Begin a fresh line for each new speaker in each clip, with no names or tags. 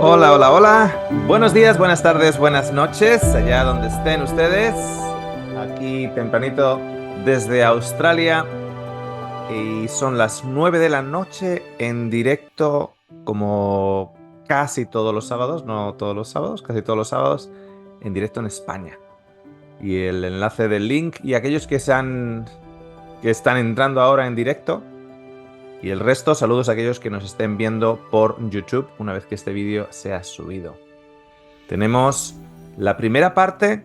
Hola, hola, hola. Buenos días, buenas tardes, buenas noches, allá donde estén ustedes. Aquí tempranito desde Australia y son las 9 de la noche en directo como casi todos los sábados, no todos los sábados, casi todos los sábados, en directo en España. Y el enlace del link y aquellos que están entrando ahora en directo. Y el resto, saludos a aquellos que nos estén viendo por YouTube una vez que este vídeo sea subido. Tenemos la primera parte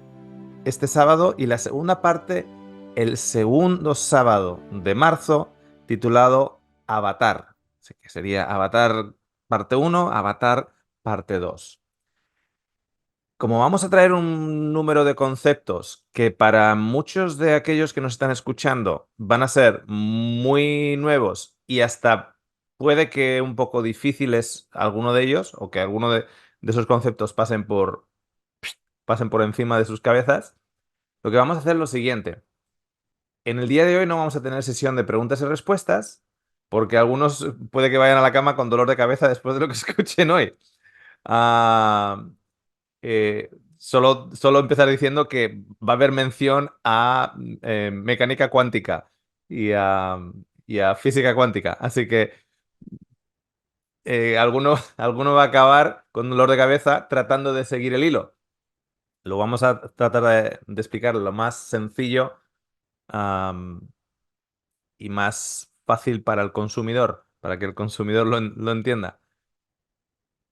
este sábado y la segunda parte el segundo sábado de marzo, titulado Avatar. Así que sería Avatar parte uno, Avatar parte 2. Como vamos a traer un número de conceptos que para muchos de aquellos que nos están escuchando van a ser muy nuevos y hasta puede que un poco difíciles alguno de ellos, o que alguno de esos conceptos pasen por encima de sus cabezas, lo que vamos a hacer es lo siguiente. En el día de hoy no vamos a tener sesión de preguntas y respuestas, porque algunos puede que vayan a la cama con dolor de cabeza después de lo que escuchen hoy. Ah, solo empezar diciendo que va a haber mención a mecánica cuántica y a física cuántica. Así que alguno va a acabar con dolor de cabeza tratando de seguir el hilo. Lo vamos a tratar de explicar lo más sencillo am, y más fácil para el consumidor, para que el consumidor lo entienda.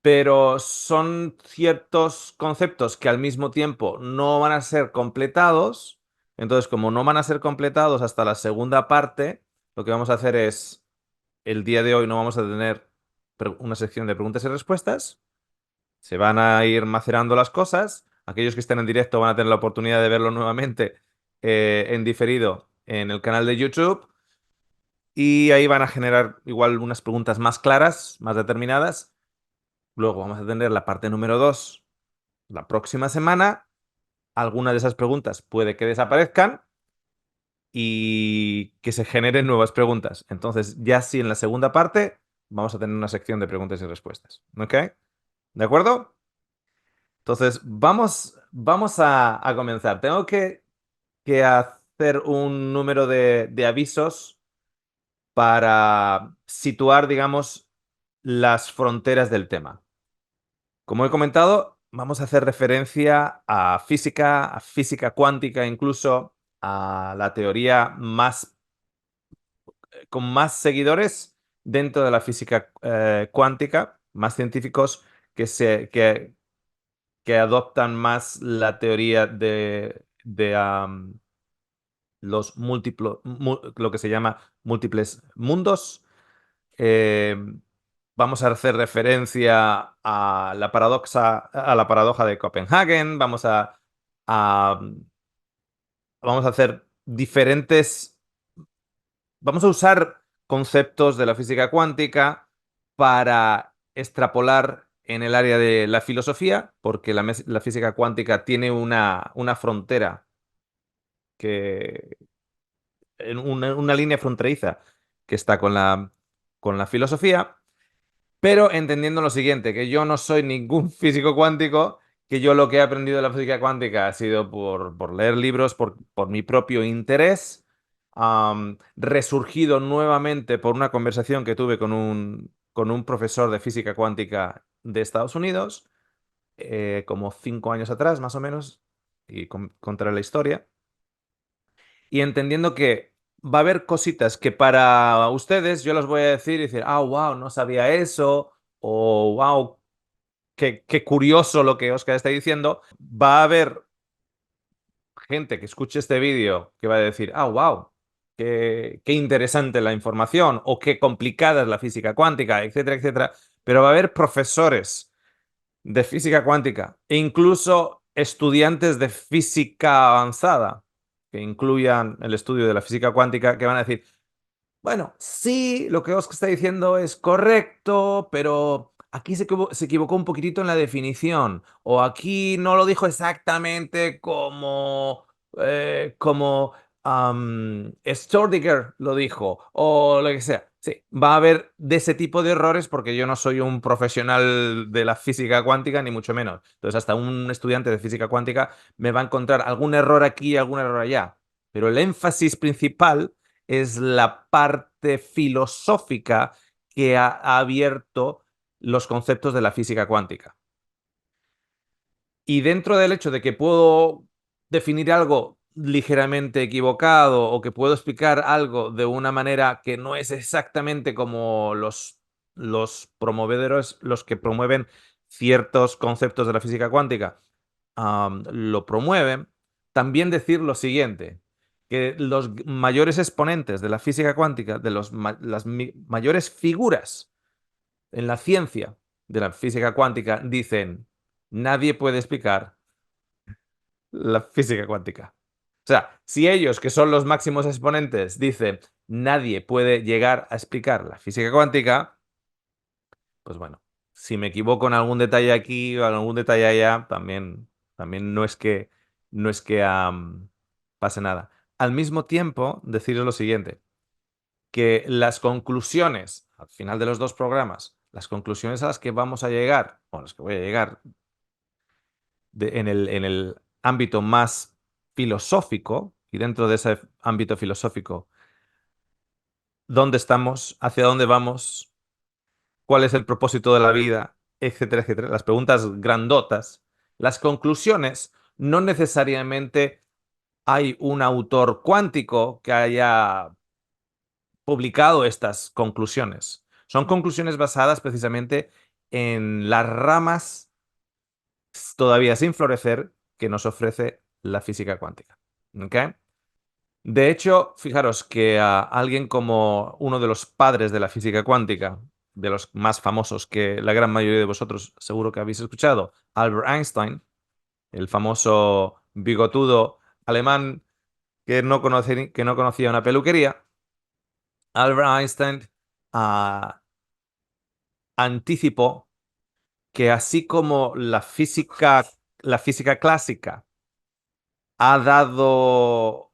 Pero son ciertos conceptos que al mismo tiempo no van a ser completados. Entonces, como no van a ser completados hasta la segunda parte, lo que vamos a hacer es, el día de hoy no vamos a tener una sección de preguntas y respuestas. Se van a ir macerando las cosas. Aquellos que estén en directo van a tener la oportunidad de verlo nuevamente en diferido en el canal de YouTube. Y ahí van a generar igual unas preguntas más claras, más determinadas. Luego vamos a tener la parte número 2 la próxima semana. Algunas de esas preguntas puede que desaparezcan y que se generen nuevas preguntas. Entonces, ya sí, en la segunda parte vamos a tener una sección de preguntas y respuestas. ¿Ok? ¿De acuerdo? Entonces, vamos a comenzar. Tengo que hacer un número de avisos para situar, digamos, las fronteras del tema. Como he comentado, vamos a hacer referencia a física cuántica, incluso a la teoría con más seguidores dentro de la física cuántica, más científicos que adoptan más la teoría de los lo que se llama múltiples mundos. Eh, Vamos a hacer referencia a la paradoja de Copenhagen. A- vamos a hacer diferentes. Vamos a usar conceptos de la física cuántica para extrapolar en el área de la filosofía, porque la física cuántica tiene una frontera que, en una línea fronteriza que está con la filosofía. Pero entendiendo lo siguiente, que yo no soy ningún físico cuántico, que yo lo que he aprendido de la física cuántica ha sido por leer libros, por mi propio interés, resurgido nuevamente por una conversación que tuve con un profesor de física cuántica de Estados Unidos, como 5 años atrás, más o menos, y contaré la historia. Y entendiendo que va a haber cositas que para ustedes yo las voy a decir y decir, ah, wow, no sabía eso, o wow, qué curioso lo que Oscar está diciendo. Va a haber gente que escuche este vídeo que va a decir, ah, wow, qué interesante la información, o qué complicada es la física cuántica, etcétera, etcétera. Pero va a haber profesores de física cuántica e incluso estudiantes de física avanzada que incluyan el estudio de la física cuántica que van a decir, bueno, sí, lo que Oscar está diciendo es correcto, pero aquí se equivocó un poquitito en la definición, o aquí no lo dijo exactamente como Schrödinger lo dijo, o lo que sea. Sí, va a haber de ese tipo de errores porque yo no soy un profesional de la física cuántica, ni mucho menos. Entonces, hasta un estudiante de física cuántica me va a encontrar algún error aquí y algún error allá. Pero el énfasis principal es la parte filosófica que ha abierto los conceptos de la física cuántica. Y dentro del hecho de que puedo definir algo ligeramente equivocado o que puedo explicar algo de una manera que no es exactamente como los promovedores, los que promueven ciertos conceptos de la física cuántica, lo promueven, también decir lo siguiente, que los mayores exponentes de la física cuántica, de las mayores figuras en la ciencia de la física cuántica, dicen, nadie puede explicar la física cuántica. O sea, si ellos, que son los máximos exponentes, dicen nadie puede llegar a explicar la física cuántica, pues bueno, si me equivoco en algún detalle aquí o en algún detalle allá, también no es que pase nada. Al mismo tiempo, deciros lo siguiente, que las conclusiones, al final de los dos programas, las conclusiones a las que vamos a llegar, o a las que voy a llegar en el ámbito más filosófico, y dentro de ese ámbito filosófico, dónde estamos, hacia dónde vamos, cuál es el propósito de la vida, etcétera, etcétera, las preguntas grandotas, las conclusiones, no necesariamente hay un autor cuántico que haya publicado estas conclusiones. Son conclusiones basadas precisamente en las ramas todavía sin florecer que nos ofrece la física cuántica. ¿Ok? De hecho, fijaros que a alguien como uno de los padres de la física cuántica, de los más famosos que la gran mayoría de vosotros seguro que habéis escuchado, Albert Einstein, el famoso bigotudo alemán que no conocía una peluquería, Albert Einstein ah, anticipó que así como la física clásica ha dado,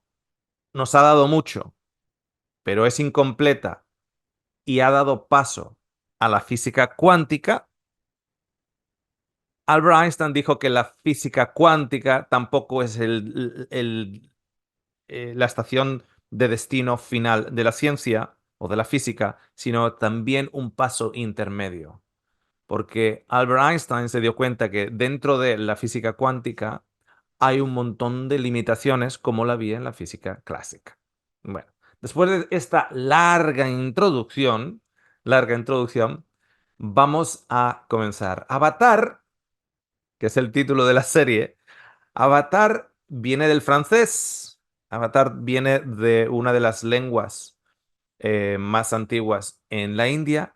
nos ha dado mucho, pero es incompleta y ha dado paso a la física cuántica, Albert Einstein dijo que la física cuántica tampoco es la estación de destino final de la ciencia o de la física, sino también un paso intermedio. Porque Albert Einstein se dio cuenta que dentro de la física cuántica hay un montón de limitaciones como la había en la física clásica. Bueno, después de esta larga introducción, vamos a comenzar. Avatar, que es el título de la serie, Avatar viene del francés. Avatar viene de una de las lenguas más antiguas en la India.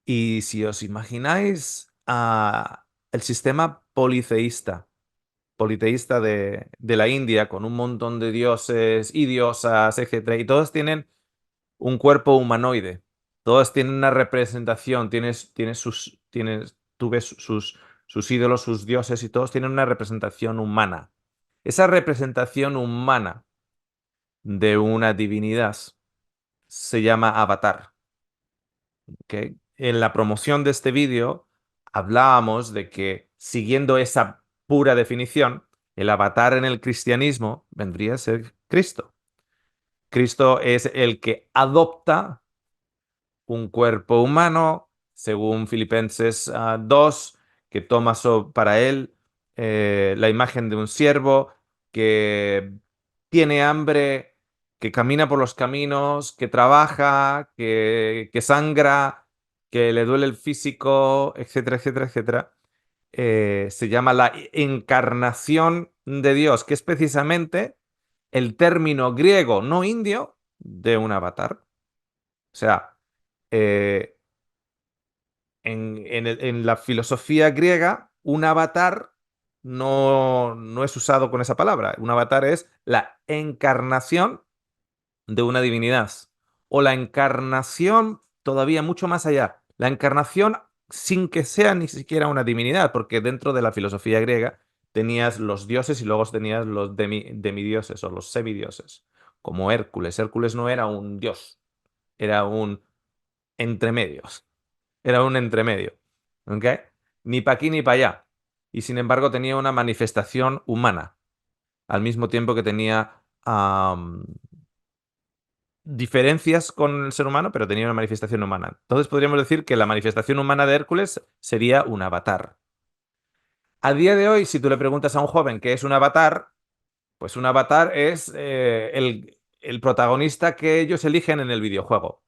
Y si os imagináis el sistema politeísta de la India, con un montón de dioses y diosas, etcétera, y todos tienen un cuerpo humanoide, todos tienen una representación, tú ves sus ídolos, sus dioses, y todos tienen una representación humana. Esa representación humana de una divinidad se llama avatar. ¿Ok? En la promoción de este vídeo hablábamos de que, siguiendo esa pura definición, el avatar en el cristianismo vendría a ser Cristo. Cristo es el que adopta un cuerpo humano, según Filipenses 2, que toma para él la imagen de un siervo que tiene hambre, que camina por los caminos, que trabaja, que sangra, que le duele el físico, etcétera, etcétera, etcétera. Se llama la encarnación de Dios, que es precisamente el término griego, no indio, de un avatar. O sea, eh, en la filosofía griega, un avatar no es usado con esa palabra. Un avatar es la encarnación de una divinidad. O la encarnación todavía mucho más allá. La encarnación sin que sea ni siquiera una divinidad, porque dentro de la filosofía griega tenías los dioses y luego tenías los demidioses o los semidioses. como Hércules. Hércules no era un dios, era un entremedios. Era un entremedio. ¿Ok? Ni para aquí ni para allá. Y sin embargo tenía una manifestación humana, al mismo tiempo que tenía diferencias con el ser humano, pero tenía una manifestación humana. Entonces podríamos decir que la manifestación humana de Hércules sería un avatar. A día de hoy, si tú le preguntas a un joven qué es un avatar, pues un avatar es el protagonista que ellos eligen en el videojuego.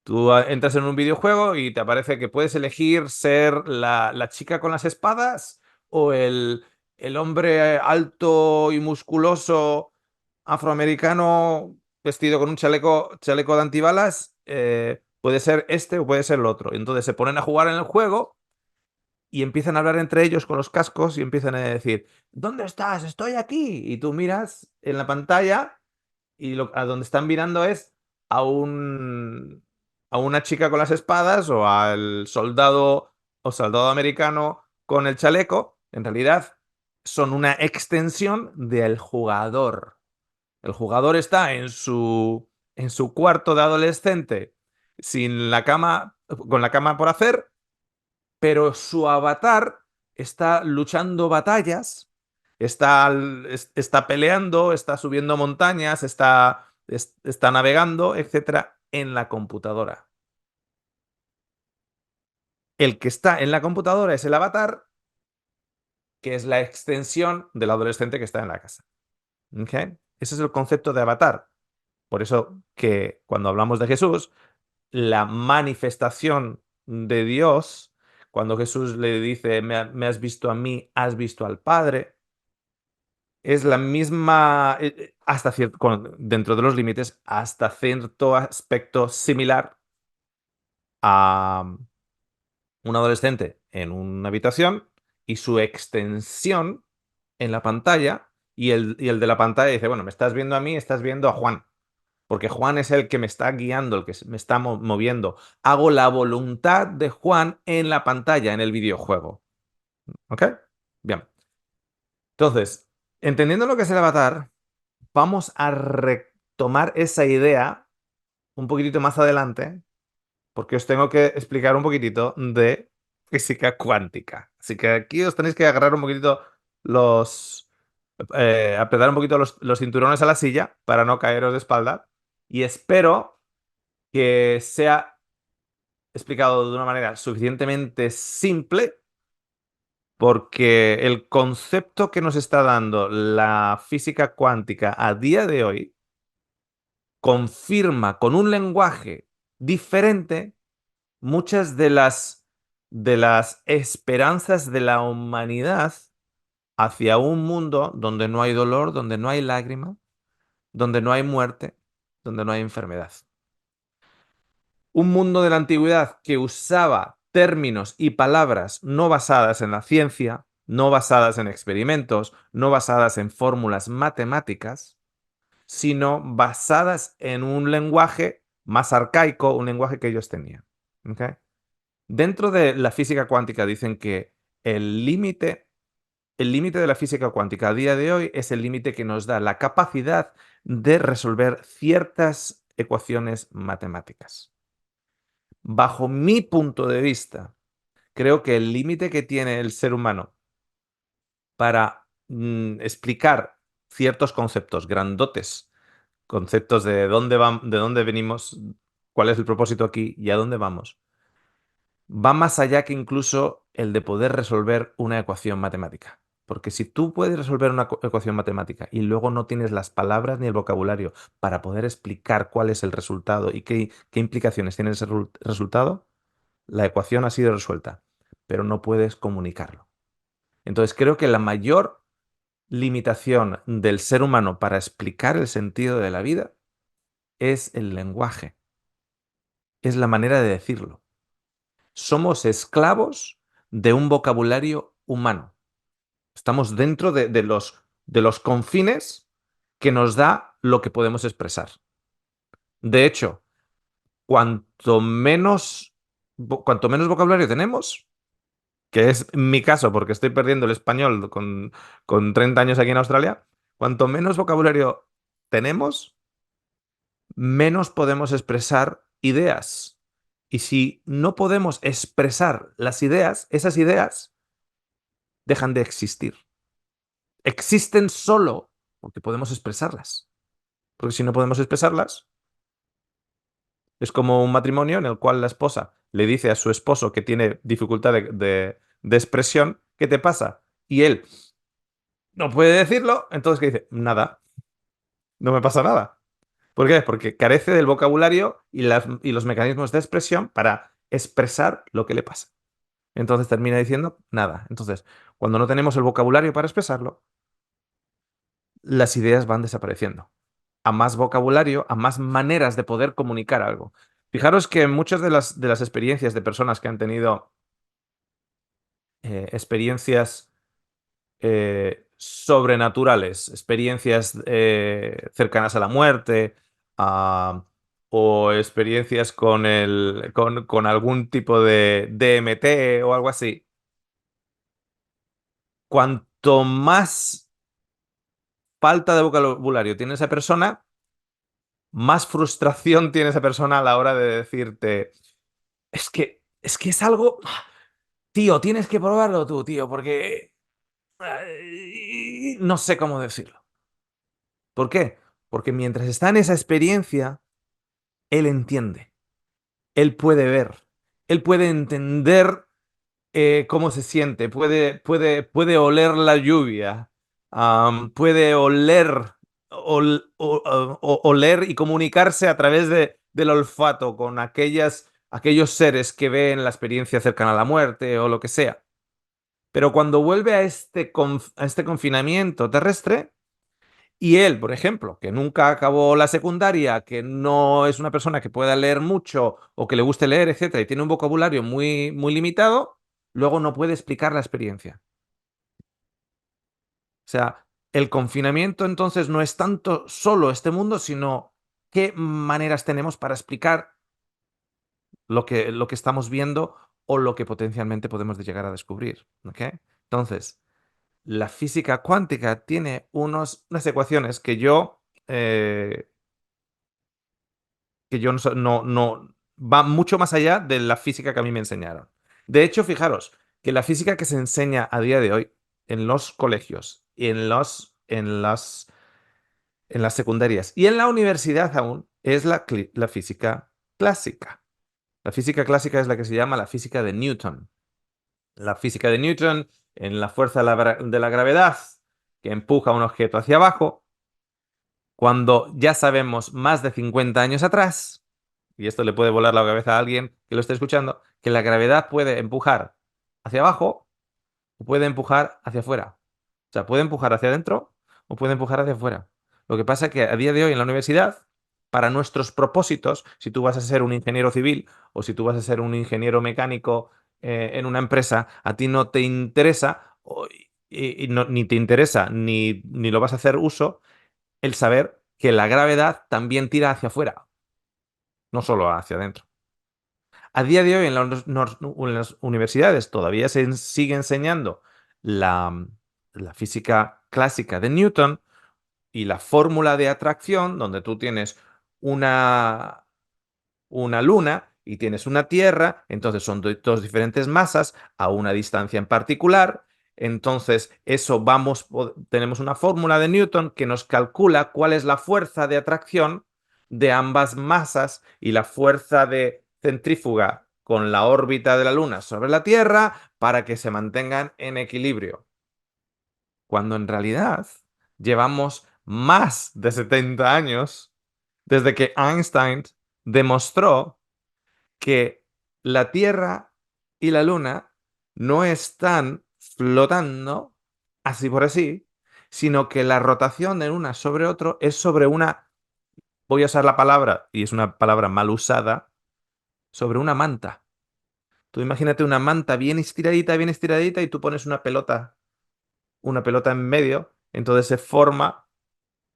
Tú entras en un videojuego y te aparece que puedes elegir ser la chica con las espadas o el hombre alto y musculoso afroamericano vestido con un chaleco de antibalas. Puede ser este o puede ser el otro. Entonces se ponen a jugar en el juego y empiezan a hablar entre ellos con los cascos y empiezan a decir, ¿dónde estás? Estoy aquí. Y tú miras en la pantalla y a donde están mirando es a a una chica con las espadas o al soldado o soldado americano con el chaleco. En realidad son una extensión del jugador. El jugador está en su cuarto de adolescente sin la cama, con la cama por hacer, pero su avatar está luchando batallas, está peleando, está subiendo montañas, está navegando, etcétera, en la computadora. El que está en la computadora es el avatar, que es la extensión del adolescente que está en la casa. ¿Ok? Ese es el concepto de avatar. Por eso que cuando hablamos de Jesús, la manifestación de Dios, cuando Jesús le dice, me has visto a mí, has visto al Padre, es la misma, hasta cierto, dentro de los límites, hasta cierto aspecto similar a un adolescente en una habitación y su extensión en la pantalla, y el de la pantalla dice, bueno, me estás viendo a mí, estás viendo a Juan. Porque Juan es el que me está guiando, el que me está moviendo. Hago la voluntad de Juan en la pantalla, en el videojuego. ¿Ok? Bien. Entonces, entendiendo lo que es el avatar, vamos a retomar esa idea un poquitito más adelante, porque os tengo que explicar un poquitito de física cuántica. Así que aquí os tenéis que agarrar un poquitito los... apretar un poquito los cinturones a la silla para no caeros de espalda. Y espero que sea explicado de una manera suficientemente simple, porque el concepto que nos está dando la física cuántica a día de hoy confirma con un lenguaje diferente muchas de las esperanzas de la humanidad hacia un mundo donde no hay dolor, donde no hay lágrima, donde no hay muerte, donde no hay enfermedad. Un mundo de la antigüedad que usaba términos y palabras no basadas en la ciencia, no basadas en experimentos, no basadas en fórmulas matemáticas, sino basadas en un lenguaje más arcaico, un lenguaje que ellos tenían. ¿Ok? Dentro de la física cuántica dicen que el límite, el límite de la física cuántica a día de hoy es el límite que nos da la capacidad de resolver ciertas ecuaciones matemáticas. Bajo mi punto de vista, creo que el límite que tiene el ser humano para explicar ciertos conceptos grandotes, conceptos de de dónde venimos, cuál es el propósito aquí y a dónde vamos, va más allá que incluso el de poder resolver una ecuación matemática. Porque si tú puedes resolver una ecuación matemática y luego no tienes las palabras ni el vocabulario para poder explicar cuál es el resultado y qué implicaciones tiene ese resultado, la ecuación ha sido resuelta, pero no puedes comunicarlo. Entonces creo que la mayor limitación del ser humano para explicar el sentido de la vida es el lenguaje, es la manera de decirlo. Somos esclavos de un vocabulario humano. Estamos dentro de los confines que nos da lo que podemos expresar. De hecho, cuanto menos vocabulario tenemos, que es mi caso porque estoy perdiendo el español con 30 años aquí en Australia, cuanto menos vocabulario tenemos, menos podemos expresar ideas. Y si no podemos expresar las ideas, esas ideas dejan de existir. Existen solo porque podemos expresarlas. Porque si no podemos expresarlas, es como un matrimonio en el cual la esposa le dice a su esposo que tiene dificultad de expresión, ¿qué te pasa? Y él no puede decirlo, entonces ¿qué dice? Nada, no me pasa nada. ¿Por qué? Porque carece del vocabulario y los mecanismos de expresión para expresar lo que le pasa. Entonces termina diciendo nada. Entonces, cuando no tenemos el vocabulario para expresarlo, las ideas van desapareciendo. A más vocabulario, a más maneras de poder comunicar algo. Fijaros que muchas de las experiencias de personas que han tenido experiencias sobrenaturales, experiencias cercanas a la muerte, ah, o experiencias con algún tipo de DMT o algo así. Cuanto más falta de vocabulario tiene esa persona, más frustración tiene esa persona a la hora de decirte, es que es algo, tío, tienes que probarlo tú, tío, porque no sé cómo decirlo. ¿Por qué? Porque mientras está en esa experiencia, él entiende, él puede ver, él puede entender cómo se siente, puede oler la lluvia, puede oler y comunicarse a través del olfato con aquellos seres que ven la experiencia cercana a la muerte o lo que sea. Pero cuando vuelve a este confinamiento terrestre, y él, por ejemplo, que nunca acabó la secundaria, que no es una persona que pueda leer mucho o que le guste leer, etcétera, y tiene un vocabulario muy, muy limitado, luego no puede explicar la experiencia. O sea, el confinamiento entonces no es tanto solo este mundo, sino qué maneras tenemos para explicar lo que estamos viendo o lo que potencialmente podemos llegar a descubrir. ¿Ok? Entonces, la física cuántica tiene unas ecuaciones que yo no va mucho más allá de la física que a mí me enseñaron. De hecho, fijaros que la física que se enseña a día de hoy en los colegios y en las secundarias y en la universidad aún es la física clásica. La física clásica es la que se llama la física de Newton. La física de Newton en la fuerza de la gravedad que empuja un objeto hacia abajo, cuando ya sabemos más de 50 años atrás, y esto le puede volar la cabeza a alguien que lo esté escuchando, que la gravedad puede empujar hacia abajo o puede empujar hacia afuera. O sea, puede empujar hacia adentro o puede empujar hacia afuera. Lo que pasa es que a día de hoy en la universidad, para nuestros propósitos, si tú vas a ser un ingeniero civil o si tú vas a ser un ingeniero mecánico en una empresa, a ti no te interesa, ni te interesa, ni lo vas a hacer uso, el saber que la gravedad también tira hacia afuera, no solo hacia adentro. A día de hoy en las universidades todavía se sigue enseñando la física clásica de Newton y la fórmula de atracción, donde tú tienes una luna y tienes una tierra, entonces son dos diferentes masas a una distancia en particular. Entonces, tenemos una fórmula de Newton que nos calcula cuál es la fuerza de atracción de ambas masas y la fuerza de centrífuga con la órbita de la Luna sobre la Tierra para que se mantengan en equilibrio. Cuando en realidad llevamos más de 70 años desde que Einstein demostró que la Tierra y la Luna no están flotando así por así, sino que la rotación de una sobre otro es sobre voy a usar la palabra, y es una palabra mal usada, sobre una manta. Tú imagínate una manta bien estiradita, y tú pones una pelota en medio, entonces se forma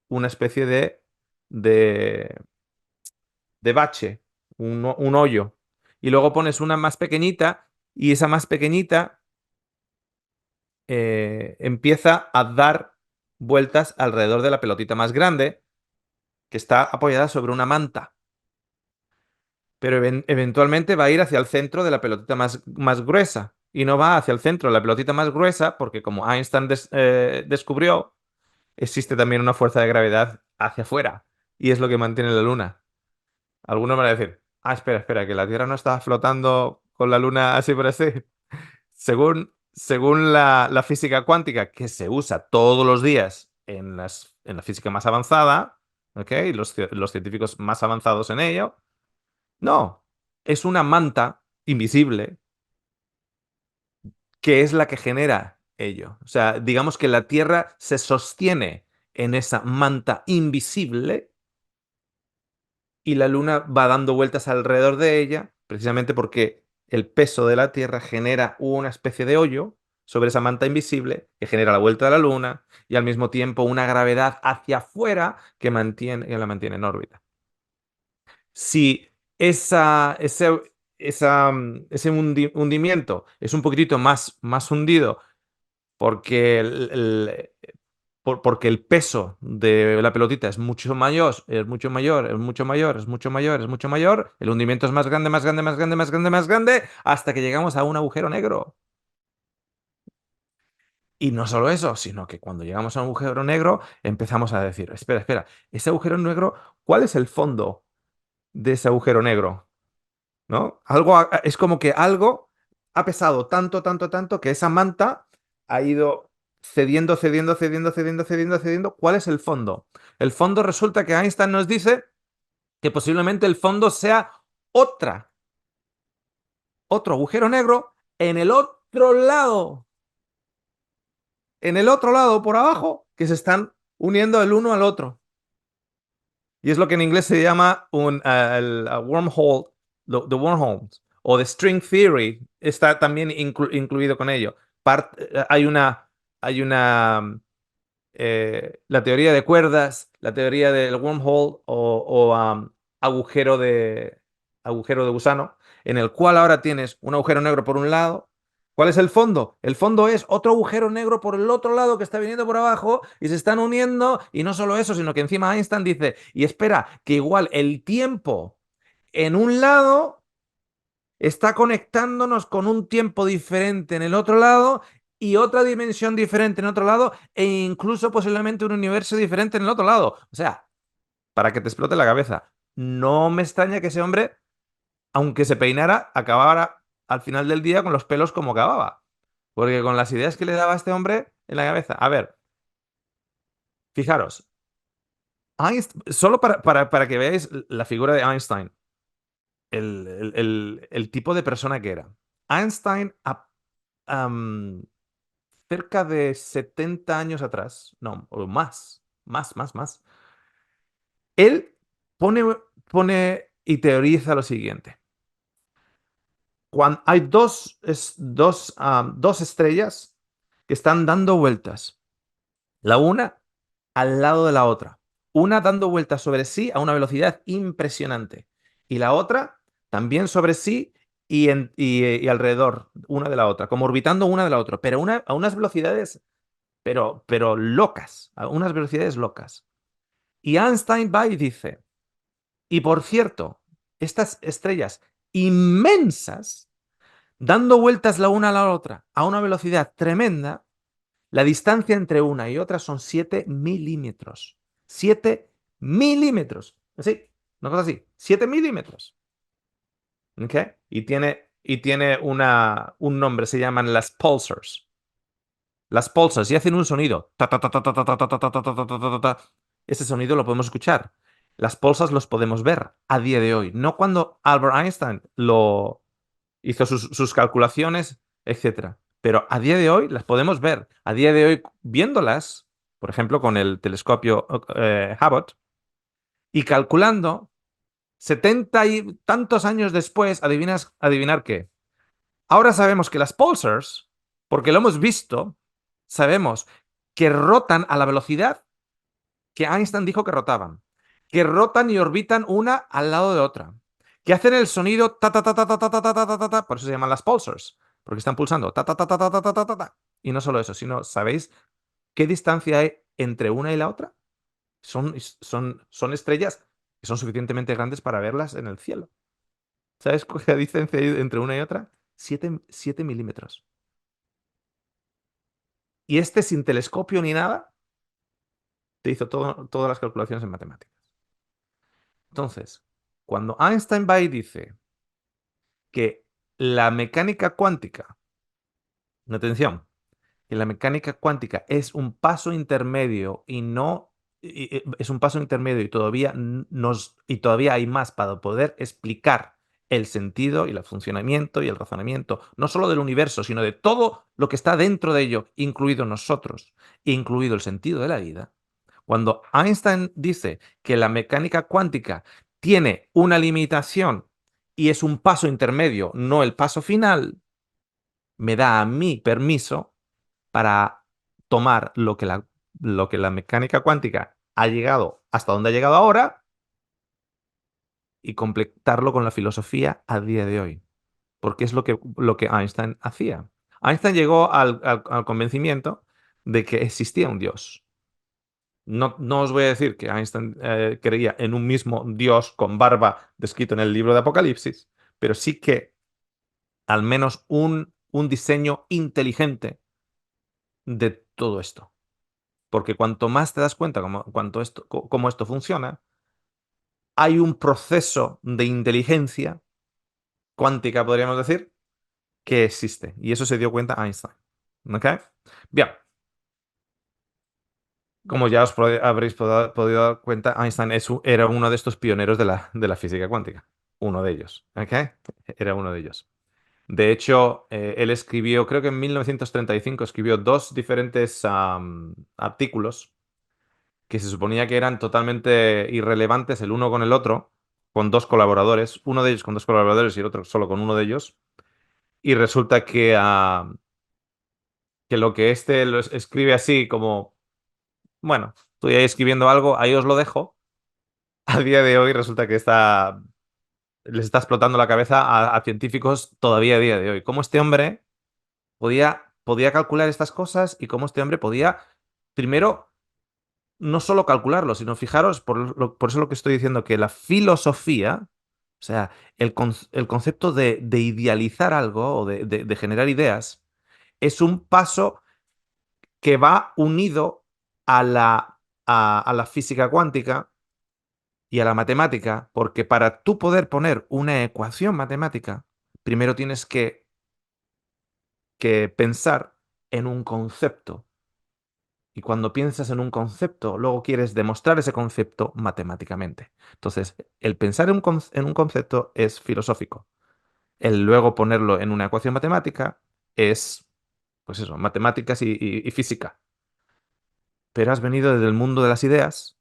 una especie de, de bache, un hoyo. Y luego pones una más pequeñita y esa más pequeñita empieza a dar vueltas alrededor de la pelotita más grande que está apoyada sobre una manta, pero eventualmente va a ir hacia el centro de la pelotita más gruesa. Y no va hacia el centro de la pelotita más gruesa porque como Einstein descubrió, existe también una fuerza de gravedad hacia afuera. Y es lo que mantiene la Luna. Algunos van a decir, espera, que la Tierra no está flotando con la Luna así por así. Según la física cuántica, que se usa todos los días en la física más avanzada, ¿ok? Los científicos más avanzados en ello, no, es una manta invisible que es la que genera ello. O sea, digamos que la Tierra se sostiene en esa manta invisible y la Luna va dando vueltas alrededor de ella, precisamente porque el peso de la Tierra genera una especie de hoyo sobre esa manta invisible que genera la vuelta de la Luna y al mismo tiempo una gravedad hacia afuera que la mantiene en órbita. Si ese hundimiento es un poquitito más hundido porque porque el peso de la pelotita es mucho mayor, es mucho mayor, es mucho mayor, es mucho mayor, es mucho mayor, el hundimiento es más grande, más grande, más grande, más grande, más grande, hasta que llegamos a un agujero negro. Y no solo eso, sino que cuando llegamos a un agujero negro empezamos a decir, espera, ese agujero negro, ¿cuál es el fondo de ese agujero negro? ¿No? Es como que algo ha pesado tanto, tanto, tanto que esa manta ha ido cediendo, cediendo, cediendo, cediendo, cediendo, cediendo. ¿Cuál es el fondo? El fondo resulta que Einstein nos dice que posiblemente el fondo sea otra, otro agujero negro en el otro lado por abajo, que se están uniendo el uno al otro. Y es lo que en inglés se llama el wormhole, the wormholes, o the string theory, está también incluido con ello. Hay la teoría de cuerdas, la teoría del wormhole agujero agujero de gusano, en el cual ahora tienes un agujero negro por un lado. ¿Cuál es el fondo? El fondo es otro agujero negro por el otro lado que está viniendo por abajo y se están uniendo. Y no solo eso, sino que encima Einstein dice, y espera, que igual el tiempo en un lado está conectándonos con un tiempo diferente en el otro lado y otra dimensión diferente en otro lado e incluso posiblemente un universo diferente en el otro lado. O sea, para que te explote la cabeza. No me extraña que ese hombre, aunque se peinara, acabara al final del día con los pelos como acababa. Porque con las ideas que le daba a este hombre en la cabeza. A ver, fijaros. Solo para que veáis la figura de Einstein, el tipo de persona que era. Einstein, am, cerca de 70 años atrás, no, o más, él pone, pone y teoriza lo siguiente. Cuando hay dos estrellas que están dando vueltas, la una al lado de la otra, una dando vueltas sobre sí a una velocidad impresionante y la otra también sobre sí y alrededor una de la otra, como orbitando una de la otra, pero a unas velocidades pero locas, a unas velocidades locas. Y Einstein va y dice, y por cierto, estas estrellas inmensas, dando vueltas la una a la otra a una velocidad tremenda, la distancia entre una y otra son 7 milímetros. 7 milímetros. Así, una cosa así, 7 milímetros. ¿Ok? Y tiene un nombre, se llaman las pulsars. Las pulsas y hacen un sonido. Ta, ta, ta, ta, ta, ta, ta, ta, ta, ta, ta, ta, ta, ta, ta. Ese sonido lo podemos escuchar. Las pulsas los podemos ver a día de hoy. No cuando Albert Einstein lo hizo sus calculaciones, etcétera. Pero a día de hoy las podemos ver. A día de hoy, viéndolas, por ejemplo, con el telescopio Hubble, y calculando 70 y tantos años después, adivinar qué. Ahora sabemos que las pulsars, porque lo hemos visto, sabemos que rotan a la velocidad que Einstein dijo que rotaban, que rotan y orbitan una al lado de otra, que hacen el sonido ta ta ta ta ta ta ta ta ta ta ta, ta, por eso se llaman las pulsars, porque están pulsando ta ta ta ta ta ta ta ta ta ta. Y no solo eso, sino ¿sabéis qué distancia hay entre una y la otra? Son estrellas que son suficientemente grandes para verlas en el cielo. ¿Sabes cuál es la diferencia entre una y otra? 7 milímetros. Y este sin telescopio ni nada, te hizo todas las calculaciones en matemáticas. Entonces, cuando Einstein va y dice que la mecánica cuántica, atención, que la mecánica cuántica es un paso intermedio y no es un paso intermedio y todavía hay más para poder explicar el sentido y el funcionamiento y el razonamiento, no solo del universo, sino de todo lo que está dentro de ello, incluido nosotros, incluido el sentido de la vida. Cuando Einstein dice que la mecánica cuántica tiene una limitación y es un paso intermedio, no el paso final, me da a mí permiso para tomar lo que la mecánica cuántica ha llegado hasta donde ha llegado ahora y completarlo con la filosofía a día de hoy. Porque es lo que Einstein hacía. Einstein llegó al convencimiento de que existía un Dios. No, no os voy a decir que Einstein creía en un mismo Dios con barba descrito en el libro de Apocalipsis, pero sí que al menos un diseño inteligente de todo esto. Porque cuanto más te das cuenta cómo esto funciona, hay un proceso de inteligencia cuántica, podríamos decir, que existe. Y eso se dio cuenta Einstein. ¿Ok? Bien, como ya habréis podido dar cuenta, Einstein era uno de estos pioneros de la física cuántica. Uno de ellos. ¿Ok? Era uno de ellos. De hecho, él escribió, creo que en 1935, escribió dos diferentes artículos que se suponía que eran totalmente irrelevantes el uno con el otro, con dos colaboradores, uno de ellos con dos colaboradores y el otro solo con uno de ellos, y resulta que lo que este lo escribe así como, bueno, estoy ahí escribiendo algo, ahí os lo dejo, a día de hoy resulta que les está explotando la cabeza a científicos todavía a día de hoy. Cómo este hombre podía calcular estas cosas y cómo este hombre podía, primero, no solo calcularlo, sino fijaros, por eso lo que estoy diciendo, que la filosofía, o sea, el concepto de idealizar algo o de generar ideas, es un paso que va unido a la física cuántica y a la matemática, porque para tú poder poner una ecuación matemática, primero tienes que pensar en un concepto. Y cuando piensas en un concepto, luego quieres demostrar ese concepto matemáticamente. Entonces, el pensar en un concepto es filosófico. El luego ponerlo en una ecuación matemática es, pues eso, matemáticas y física. Pero has venido desde el mundo de las ideas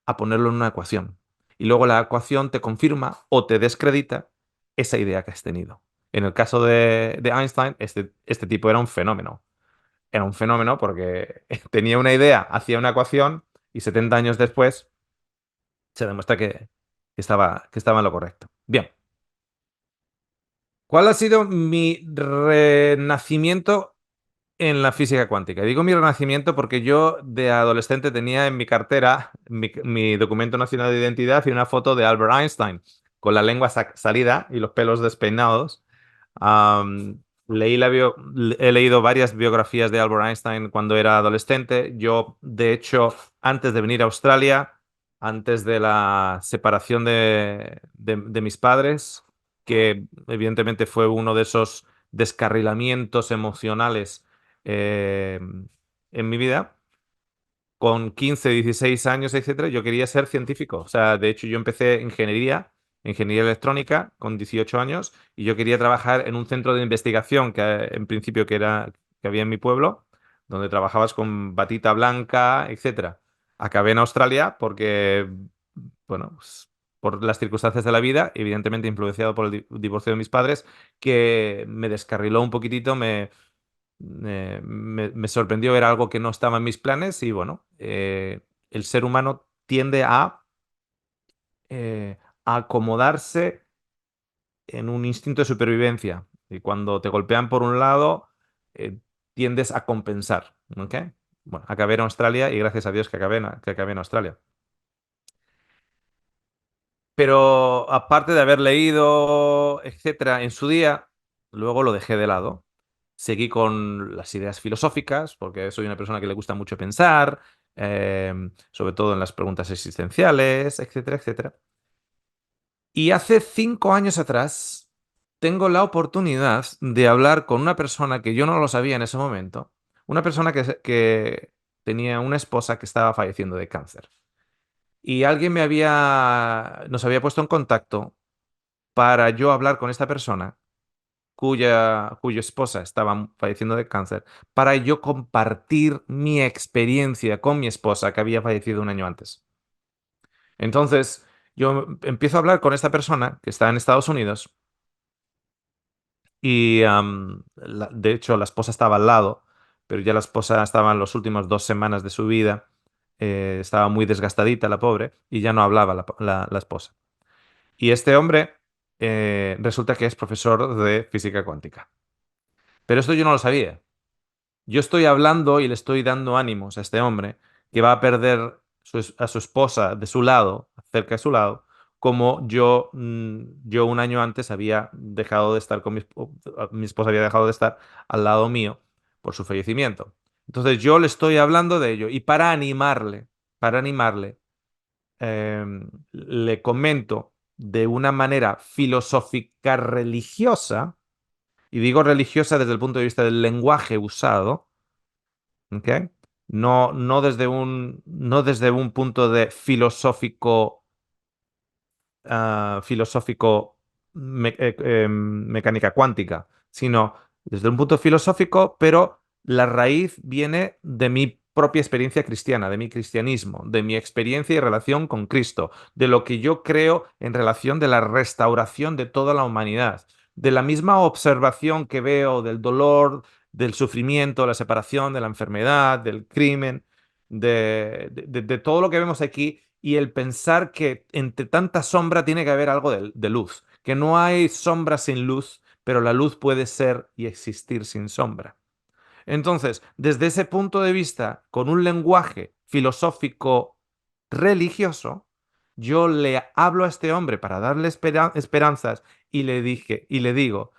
a ponerlo en una ecuación. Y luego la ecuación te confirma o te descredita esa idea que has tenido. En el caso de Einstein, este tipo era un fenómeno. Era un fenómeno porque tenía una idea, hacía una ecuación y 70 años después se demuestra que estaba en lo correcto. Bien, ¿cuál ha sido mi renacimiento en la física cuántica? Digo mi renacimiento porque yo de adolescente tenía en mi cartera mi documento nacional de identidad y una foto de Albert Einstein con la lengua salida y los pelos despeinados. Am, he leído varias biografías de Albert Einstein cuando era adolescente. Yo, de hecho, antes de venir a Australia, antes de la separación de mis padres, que evidentemente fue uno de esos descarrilamientos emocionales eh, en mi vida, con 15, 16 años, etcétera, yo quería ser científico. O sea, de hecho, yo empecé ingeniería electrónica, con 18 años, y yo quería trabajar en un centro de investigación en principio que había en mi pueblo, donde trabajabas con batita blanca, etcétera. Acabé en Australia porque, bueno, pues, por las circunstancias de la vida, evidentemente influenciado por el divorcio de mis padres, que me descarriló un poquitito, me sorprendió, era algo que no estaba en mis planes y bueno, el ser humano tiende a acomodarse en un instinto de supervivencia y cuando te golpean por un lado, tiendes a compensar, ¿ok? Bueno, acabé en Australia y gracias a Dios que acabé en Australia. Pero aparte de haber leído, etcétera, en su día, luego lo dejé de lado. Seguí con las ideas filosóficas, porque soy una persona que le gusta mucho pensar, sobre todo en las preguntas existenciales, etcétera, etcétera. Y hace 5 años atrás tengo la oportunidad de hablar con una persona que yo no lo sabía en ese momento, una persona que tenía una esposa que estaba falleciendo de cáncer. Y alguien nos había puesto en contacto para yo hablar con esta persona cuya esposa estaba falleciendo de cáncer, para yo compartir mi experiencia con mi esposa que había fallecido un año antes. Entonces, yo empiezo a hablar con esta persona que está en Estados Unidos y, de hecho, la esposa estaba al lado, pero ya la esposa estaba en las últimas 2 semanas de su vida, estaba muy desgastadita la pobre y ya no hablaba la esposa. Y este hombre resulta que es profesor de física cuántica. Pero esto yo no lo sabía. Yo estoy hablando y le estoy dando ánimos a este hombre que va a perder a su esposa de su lado, cerca de su lado, como yo un año antes había dejado de estar con mi esposa había dejado de estar al lado mío por su fallecimiento. Entonces yo le estoy hablando de ello y para animarle, le comento de una manera filosófica religiosa, y digo religiosa desde el punto de vista del lenguaje usado, ¿ok? No desde un punto de filosófico mecánica cuántica, sino desde un punto filosófico, pero la raíz viene de mi propia experiencia cristiana, de mi cristianismo, de mi experiencia y relación con Cristo, de lo que yo creo en relación de la restauración de toda la humanidad, de la misma observación que veo del dolor, del sufrimiento, la separación, de la enfermedad, del crimen, de todo lo que vemos aquí, y el pensar que entre tanta sombra tiene que haber algo de luz, que no hay sombra sin luz, pero la luz puede ser y existir sin sombra. Entonces, desde ese punto de vista, con un lenguaje filosófico religioso, yo le hablo a este hombre para darle esperanzas y le digo,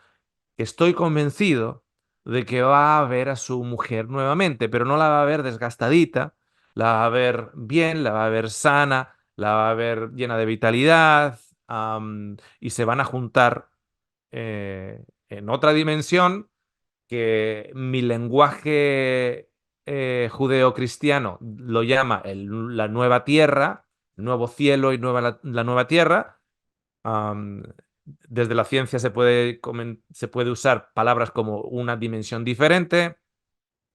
estoy convencido de que va a ver a su mujer nuevamente, pero no la va a ver desgastadita, la va a ver bien, la va a ver sana, la va a ver llena de vitalidad, y se van a juntar en otra dimensión que mi lenguaje judeocristiano lo llama la nueva tierra, nuevo cielo y la nueva tierra. Am, Desde la ciencia se puede usar palabras como una dimensión diferente,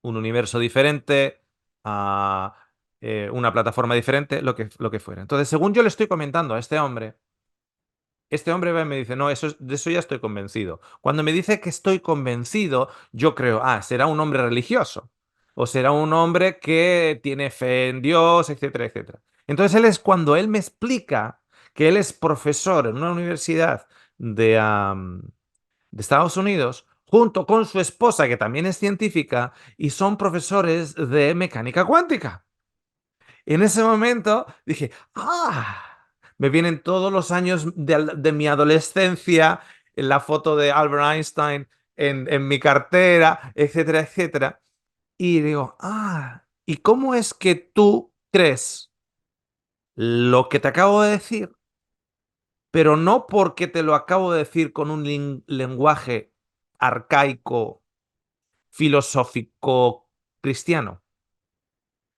un universo diferente, a, una plataforma diferente, lo que fuera. Entonces, según yo le estoy comentando a este hombre va y me dice, no, de eso ya estoy convencido. Cuando me dice que estoy convencido, yo creo, será un hombre religioso, o será un hombre que tiene fe en Dios, etcétera, etcétera. Entonces cuando él me explica que él es profesor en una universidad de Estados Unidos, junto con su esposa, que también es científica, y son profesores de mecánica cuántica. En ese momento dije, me vienen todos los años de mi adolescencia, la foto de Albert Einstein en mi cartera, etcétera, etcétera. Y digo, ¿y cómo es que tú crees lo que te acabo de decir? Pero no porque te lo acabo de decir con un lenguaje arcaico, filosófico, cristiano,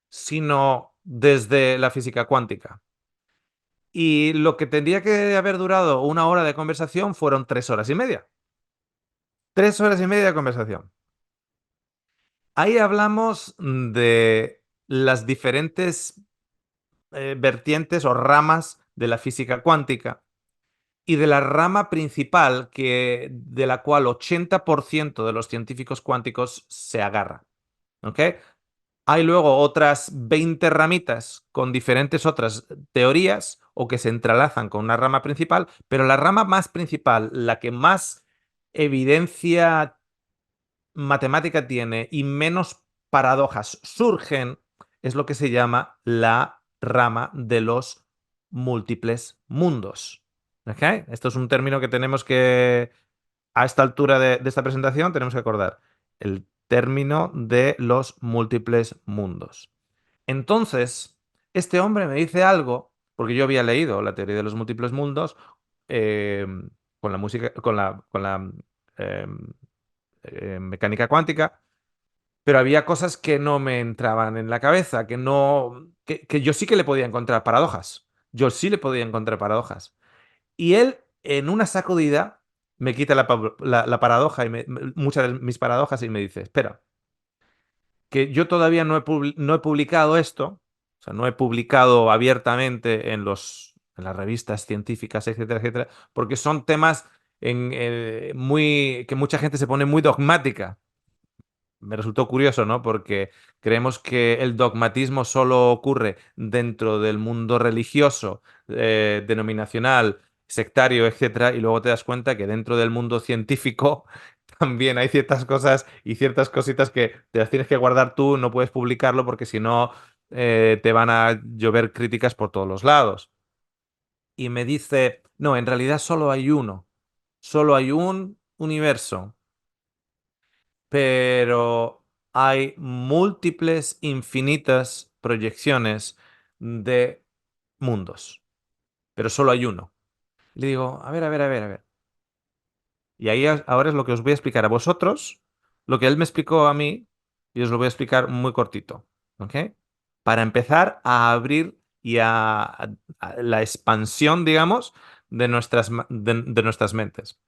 sino desde la física cuántica. Y lo que tendría que haber durado 1 hora de conversación fueron 3 horas y media. 3 horas y media de conversación. Ahí hablamos de las diferentes vertientes o ramas de la física cuántica y de la rama principal de la cual 80% de los científicos cuánticos se agarra. ¿Ok? Hay luego otras 20 ramitas con diferentes otras teorías o que se entrelazan con una rama principal, pero la rama más principal, la que más evidencia matemática tiene y menos paradojas surgen, es lo que se llama la rama de los múltiples mundos. ¿Ok? Esto es un término que tenemos que, a esta altura de esta presentación, tenemos que acordar. El término de los múltiples mundos. Entonces, este hombre me dice algo, porque yo había leído la teoría de los múltiples mundos eh, con la música, con la eh, mecánica cuántica, pero había cosas que no me entraban en la cabeza, que no, que yo sí que le podía encontrar paradojas. Yo sí le podía encontrar paradojas. Y él, en una sacudida, me quita la paradoja y muchas de mis paradojas y me dice, espera, que yo todavía no he publicado esto, o sea, no he publicado abiertamente en las revistas científicas, etcétera, etcétera, porque son temas que mucha gente se pone muy dogmática. Me resultó curioso, ¿no? Porque creemos que el dogmatismo solo ocurre dentro del mundo religioso, denominacional, sectario, etcétera, y luego te das cuenta que dentro del mundo científico también hay ciertas cosas y ciertas cositas que te las tienes que guardar tú, no puedes publicarlo porque si no te van a llover críticas por todos los lados. Y me dice, no, en realidad solo hay un universo, pero hay múltiples, infinitas proyecciones de mundos, pero solo hay uno. Le digo, a ver, a ver, a ver, a ver. Y ahí ahora es lo que os voy a explicar a vosotros, lo que él me explicó a mí, y os lo voy a explicar muy cortito, ¿ok? Para empezar a abrir y a la expansión, digamos, de nuestras mentes.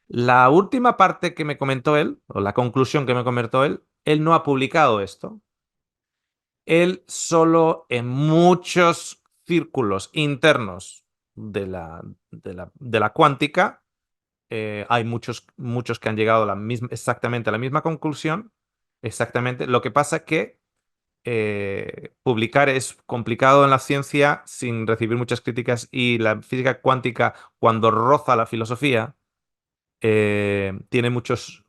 La última parte que me comentó él, o la conclusión que me comentó él no ha publicado esto. Él solo en muchos círculos internos de la cuántica, hay muchos que han llegado a exactamente a la misma conclusión. Exactamente. Lo que pasa es que publicar es complicado en la ciencia sin recibir muchas críticas y la física cuántica, cuando roza la filosofía, tiene muchos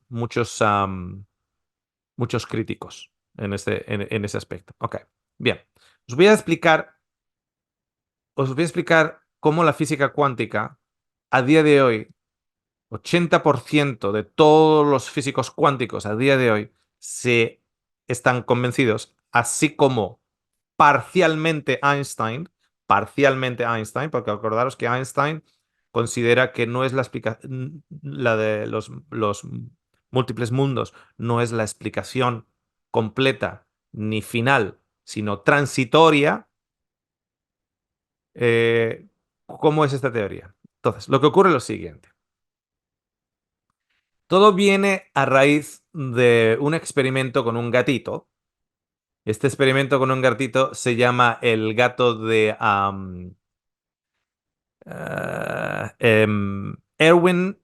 críticos en ese aspecto. Ok, bien. Os voy a explicar, os voy a explicar cómo la física cuántica, a día de hoy, 80% de todos los físicos cuánticos a día de hoy se están convencidos, así como parcialmente Einstein, porque acordaros que Einstein considera que no es la de los múltiples mundos, no es la explicación completa ni final, sino transitoria. ¿Cómo es esta teoría? Entonces, lo que ocurre es lo siguiente. Todo viene a raíz de un experimento con un gatito. Este experimento con un gatito se llama el gato de Erwin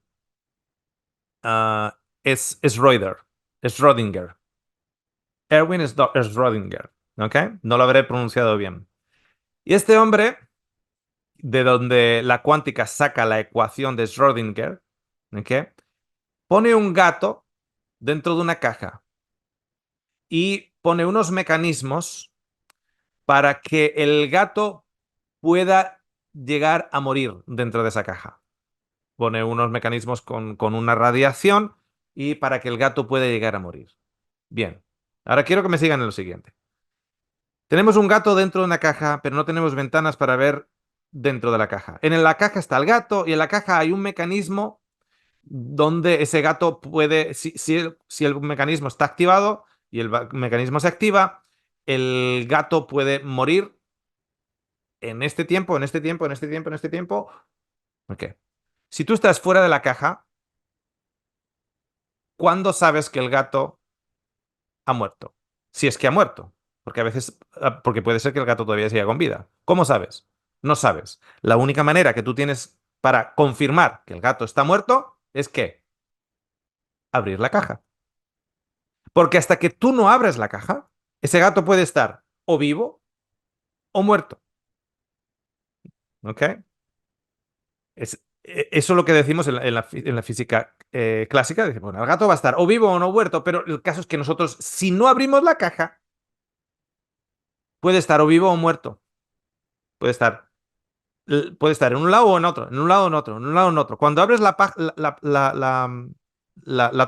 Schrödinger. Erwin Schrödinger. ¿Ok? No lo habré pronunciado bien. Y este hombre, de donde la cuántica saca la ecuación de Schrödinger, ¿ok? Pone un gato dentro de una caja y pone unos mecanismos para que el gato pueda llegar a morir dentro de esa caja. Pone unos mecanismos con una radiación y para que el gato pueda llegar a morir. Bien, ahora quiero que me sigan en lo siguiente. Tenemos un gato dentro de una caja, pero no tenemos ventanas para ver dentro de la caja. En la caja está el gato y en la caja hay un mecanismo donde ese gato puede, si el mecanismo está activado y el mecanismo se activa, el gato puede morir en este tiempo, en este tiempo, en este tiempo, en este tiempo. Ok. Si tú estás fuera de la caja, ¿cuándo sabes que el gato ha muerto? Si es que ha muerto. Porque a veces, porque puede ser que el gato todavía siga con vida. ¿Cómo sabes? No sabes. La única manera que tú tienes para confirmar que el gato está muerto es que abrir la caja. Porque hasta que tú no abres la caja, ese gato puede estar o vivo o muerto. ¿Ok? Eso es lo que decimos en la física clásica. Dice, bueno, el gato va a estar o vivo o no muerto, pero el caso es que nosotros, si no abrimos la caja, puede estar o vivo o muerto. Puede estar. puede estar en un lado o en otro, en un lado o en otro, en un lado o en otro. Cuando abres la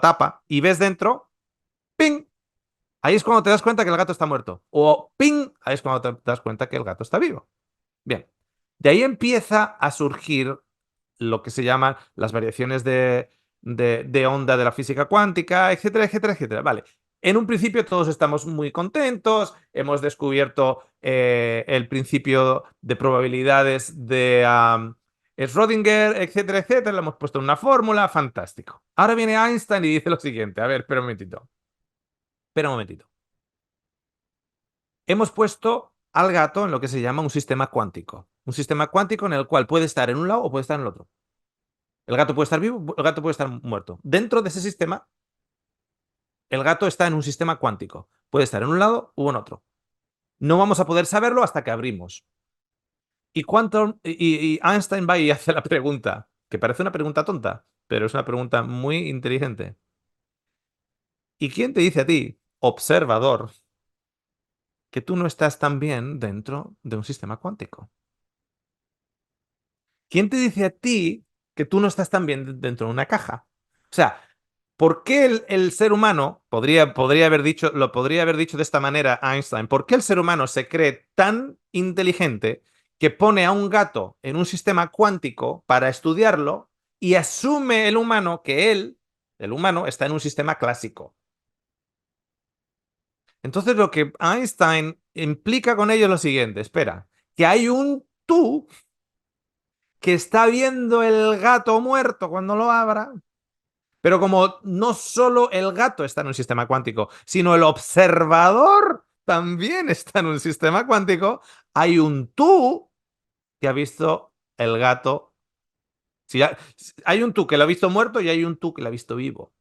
tapa y ves dentro, ¡ping! Ahí es cuando te das cuenta que el gato está muerto. O ¡ping! Ahí es cuando te das cuenta que el gato está vivo. Bien. De ahí empieza a surgir lo que se llaman las variaciones de onda de la física cuántica, etcétera, etcétera, etcétera. Vale. En un principio todos estamos muy contentos, hemos descubierto el principio de probabilidades de Schrödinger, etcétera, etcétera, le hemos puesto una fórmula, fantástico. Ahora viene Einstein y dice lo siguiente, a ver, espera un momentito. Hemos puesto al gato en lo que se llama un sistema cuántico. Un sistema cuántico en el cual puede estar en un lado o puede estar en el otro. El gato puede estar vivo, el gato puede estar muerto. Dentro de ese sistema, el gato está en un sistema cuántico. Puede estar en un lado u en otro. No vamos a poder saberlo hasta que abrimos. Y Einstein va y hace la pregunta, que parece una pregunta tonta, pero es una pregunta muy inteligente. ¿Y quién te dice a ti, observador, que tú no estás también dentro de un sistema cuántico? ¿Quién te dice a ti que tú no estás también dentro de una caja? O sea, ¿por qué el ser humano, podría haber dicho de esta manera Einstein, ¿por qué el ser humano se cree tan inteligente que pone a un gato en un sistema cuántico para estudiarlo y asume el humano que el humano, está en un sistema clásico? Entonces lo que Einstein implica con ello es lo siguiente, espera, que hay un tú que está viendo el gato muerto cuando lo abra. Pero como no solo el gato está en un sistema cuántico, sino el observador también está en un sistema cuántico, hay un tú que ha visto el gato. Si hay un tú que lo ha visto muerto y hay un tú que lo ha visto vivo.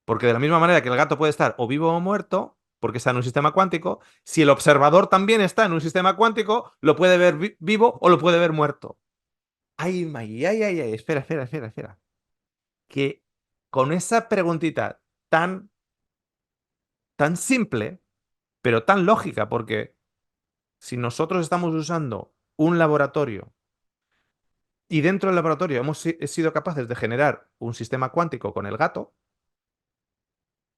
Porque de la misma manera que el gato puede estar o vivo o muerto, porque está en un sistema cuántico, si el observador también está en un sistema cuántico, lo puede ver vivo o lo puede ver muerto. Ay, ay, ay, ay, ay, espera, espera, espera, espera. Que con esa preguntita tan simple, pero tan lógica, porque si nosotros estamos usando un laboratorio y dentro del laboratorio hemos sido capaces de generar un sistema cuántico con el gato,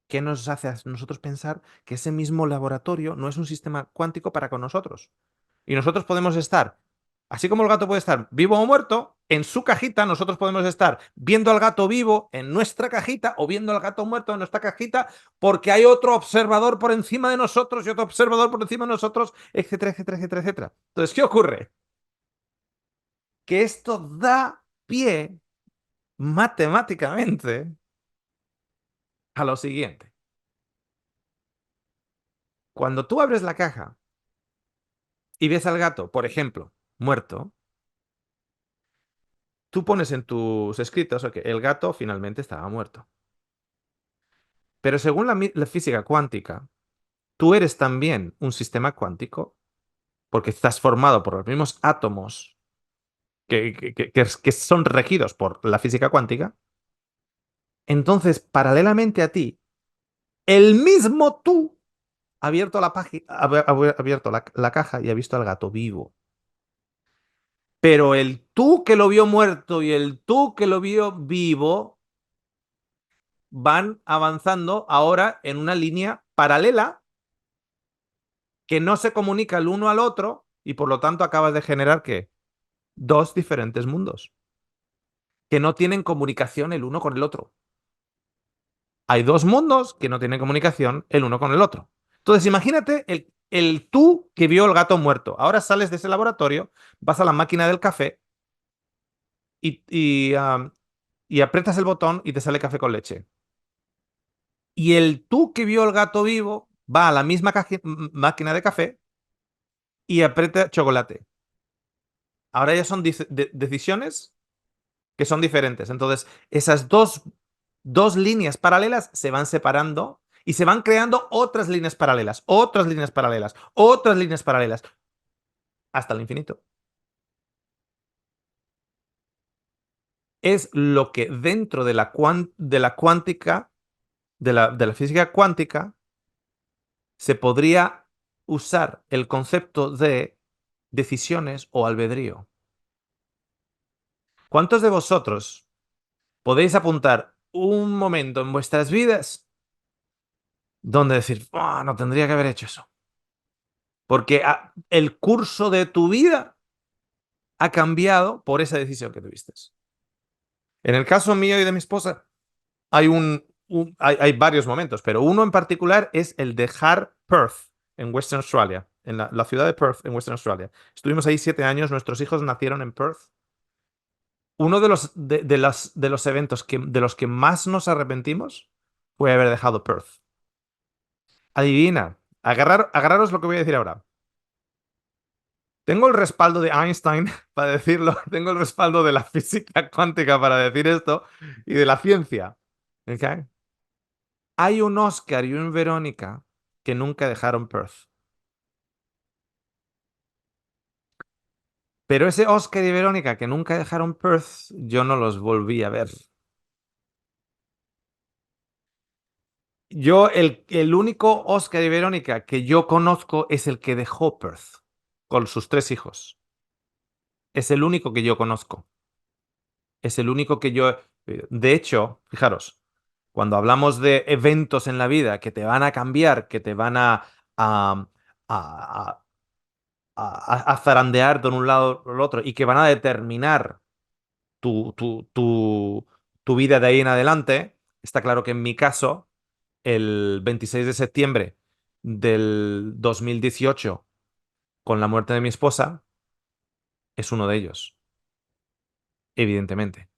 ¿qué nos hace a nosotros pensar que ese mismo laboratorio no es un sistema cuántico para con nosotros? Y nosotros podemos estar, así como el gato puede estar vivo o muerto, en su cajita nosotros podemos estar viendo al gato vivo en nuestra cajita o viendo al gato muerto en nuestra cajita porque hay otro observador por encima de nosotros y otro observador por encima de nosotros, etcétera, etcétera, etcétera, etcétera. Entonces, ¿qué ocurre? Que esto da pie matemáticamente a lo siguiente. Cuando tú abres la caja y ves al gato, por ejemplo, muerto, tú pones en tus escritos que el gato finalmente estaba muerto. Pero según la física cuántica, tú eres también un sistema cuántico porque estás formado por los mismos átomos que son regidos por la física cuántica. Entonces, paralelamente a ti, el mismo tú ha abierto abierto la caja y ha visto al gato vivo. Pero el tú que lo vio muerto y el tú que lo vio vivo van avanzando ahora en una línea paralela que no se comunica el uno al otro y por lo tanto acabas de generar ¿qué? Dos diferentes mundos que no tienen comunicación el uno con el otro. Hay dos mundos que no tienen comunicación el uno con el otro. Entonces, imagínate el tú que vio el gato muerto. Ahora sales de ese laboratorio, vas a la máquina del café y aprietas el botón y te sale café con leche. Y el tú que vio el gato vivo va a la misma máquina de café y aprieta chocolate. Ahora ya son decisiones que son diferentes. Entonces, esas dos líneas paralelas se van separando y se van creando otras líneas paralelas, otras líneas paralelas, otras líneas paralelas, hasta el infinito. Es lo que dentro de la cuántica, de la física cuántica, se podría usar el concepto de decisiones o albedrío. ¿Cuántos de vosotros podéis apuntar un momento en vuestras vidas donde decir, "Ah, no tendría que haber hecho eso"? Porque el curso de tu vida ha cambiado por esa decisión que tuviste. En el caso mío y de mi esposa, hay varios momentos, pero uno en particular es el dejar Perth en Western Australia, en la ciudad de Perth en Western Australia. Estuvimos ahí 7 años, nuestros hijos nacieron en Perth. Uno de los eventos de los que más nos arrepentimos fue haber dejado Perth. Adivina, agarraros lo que voy a decir ahora. Tengo el respaldo de Einstein para decirlo, tengo el respaldo de la física cuántica para decir esto y de la ciencia. ¿Ok? Hay un Oscar y un Verónica que nunca dejaron Perth. Pero ese Oscar y Verónica que nunca dejaron Perth, yo no los volví a ver. El único Oscar y Verónica que yo conozco es el que dejó Perth con sus 3 hijos. Es el único que yo conozco. Es el único que yo... De hecho, fijaros, cuando hablamos de eventos en la vida que te van a cambiar, que te van a, a, a zarandear de un lado al otro y que van a determinar tu vida de ahí en adelante, está claro que en mi caso, el 26 de septiembre del 2018, con la muerte de mi esposa, es uno de ellos, evidentemente.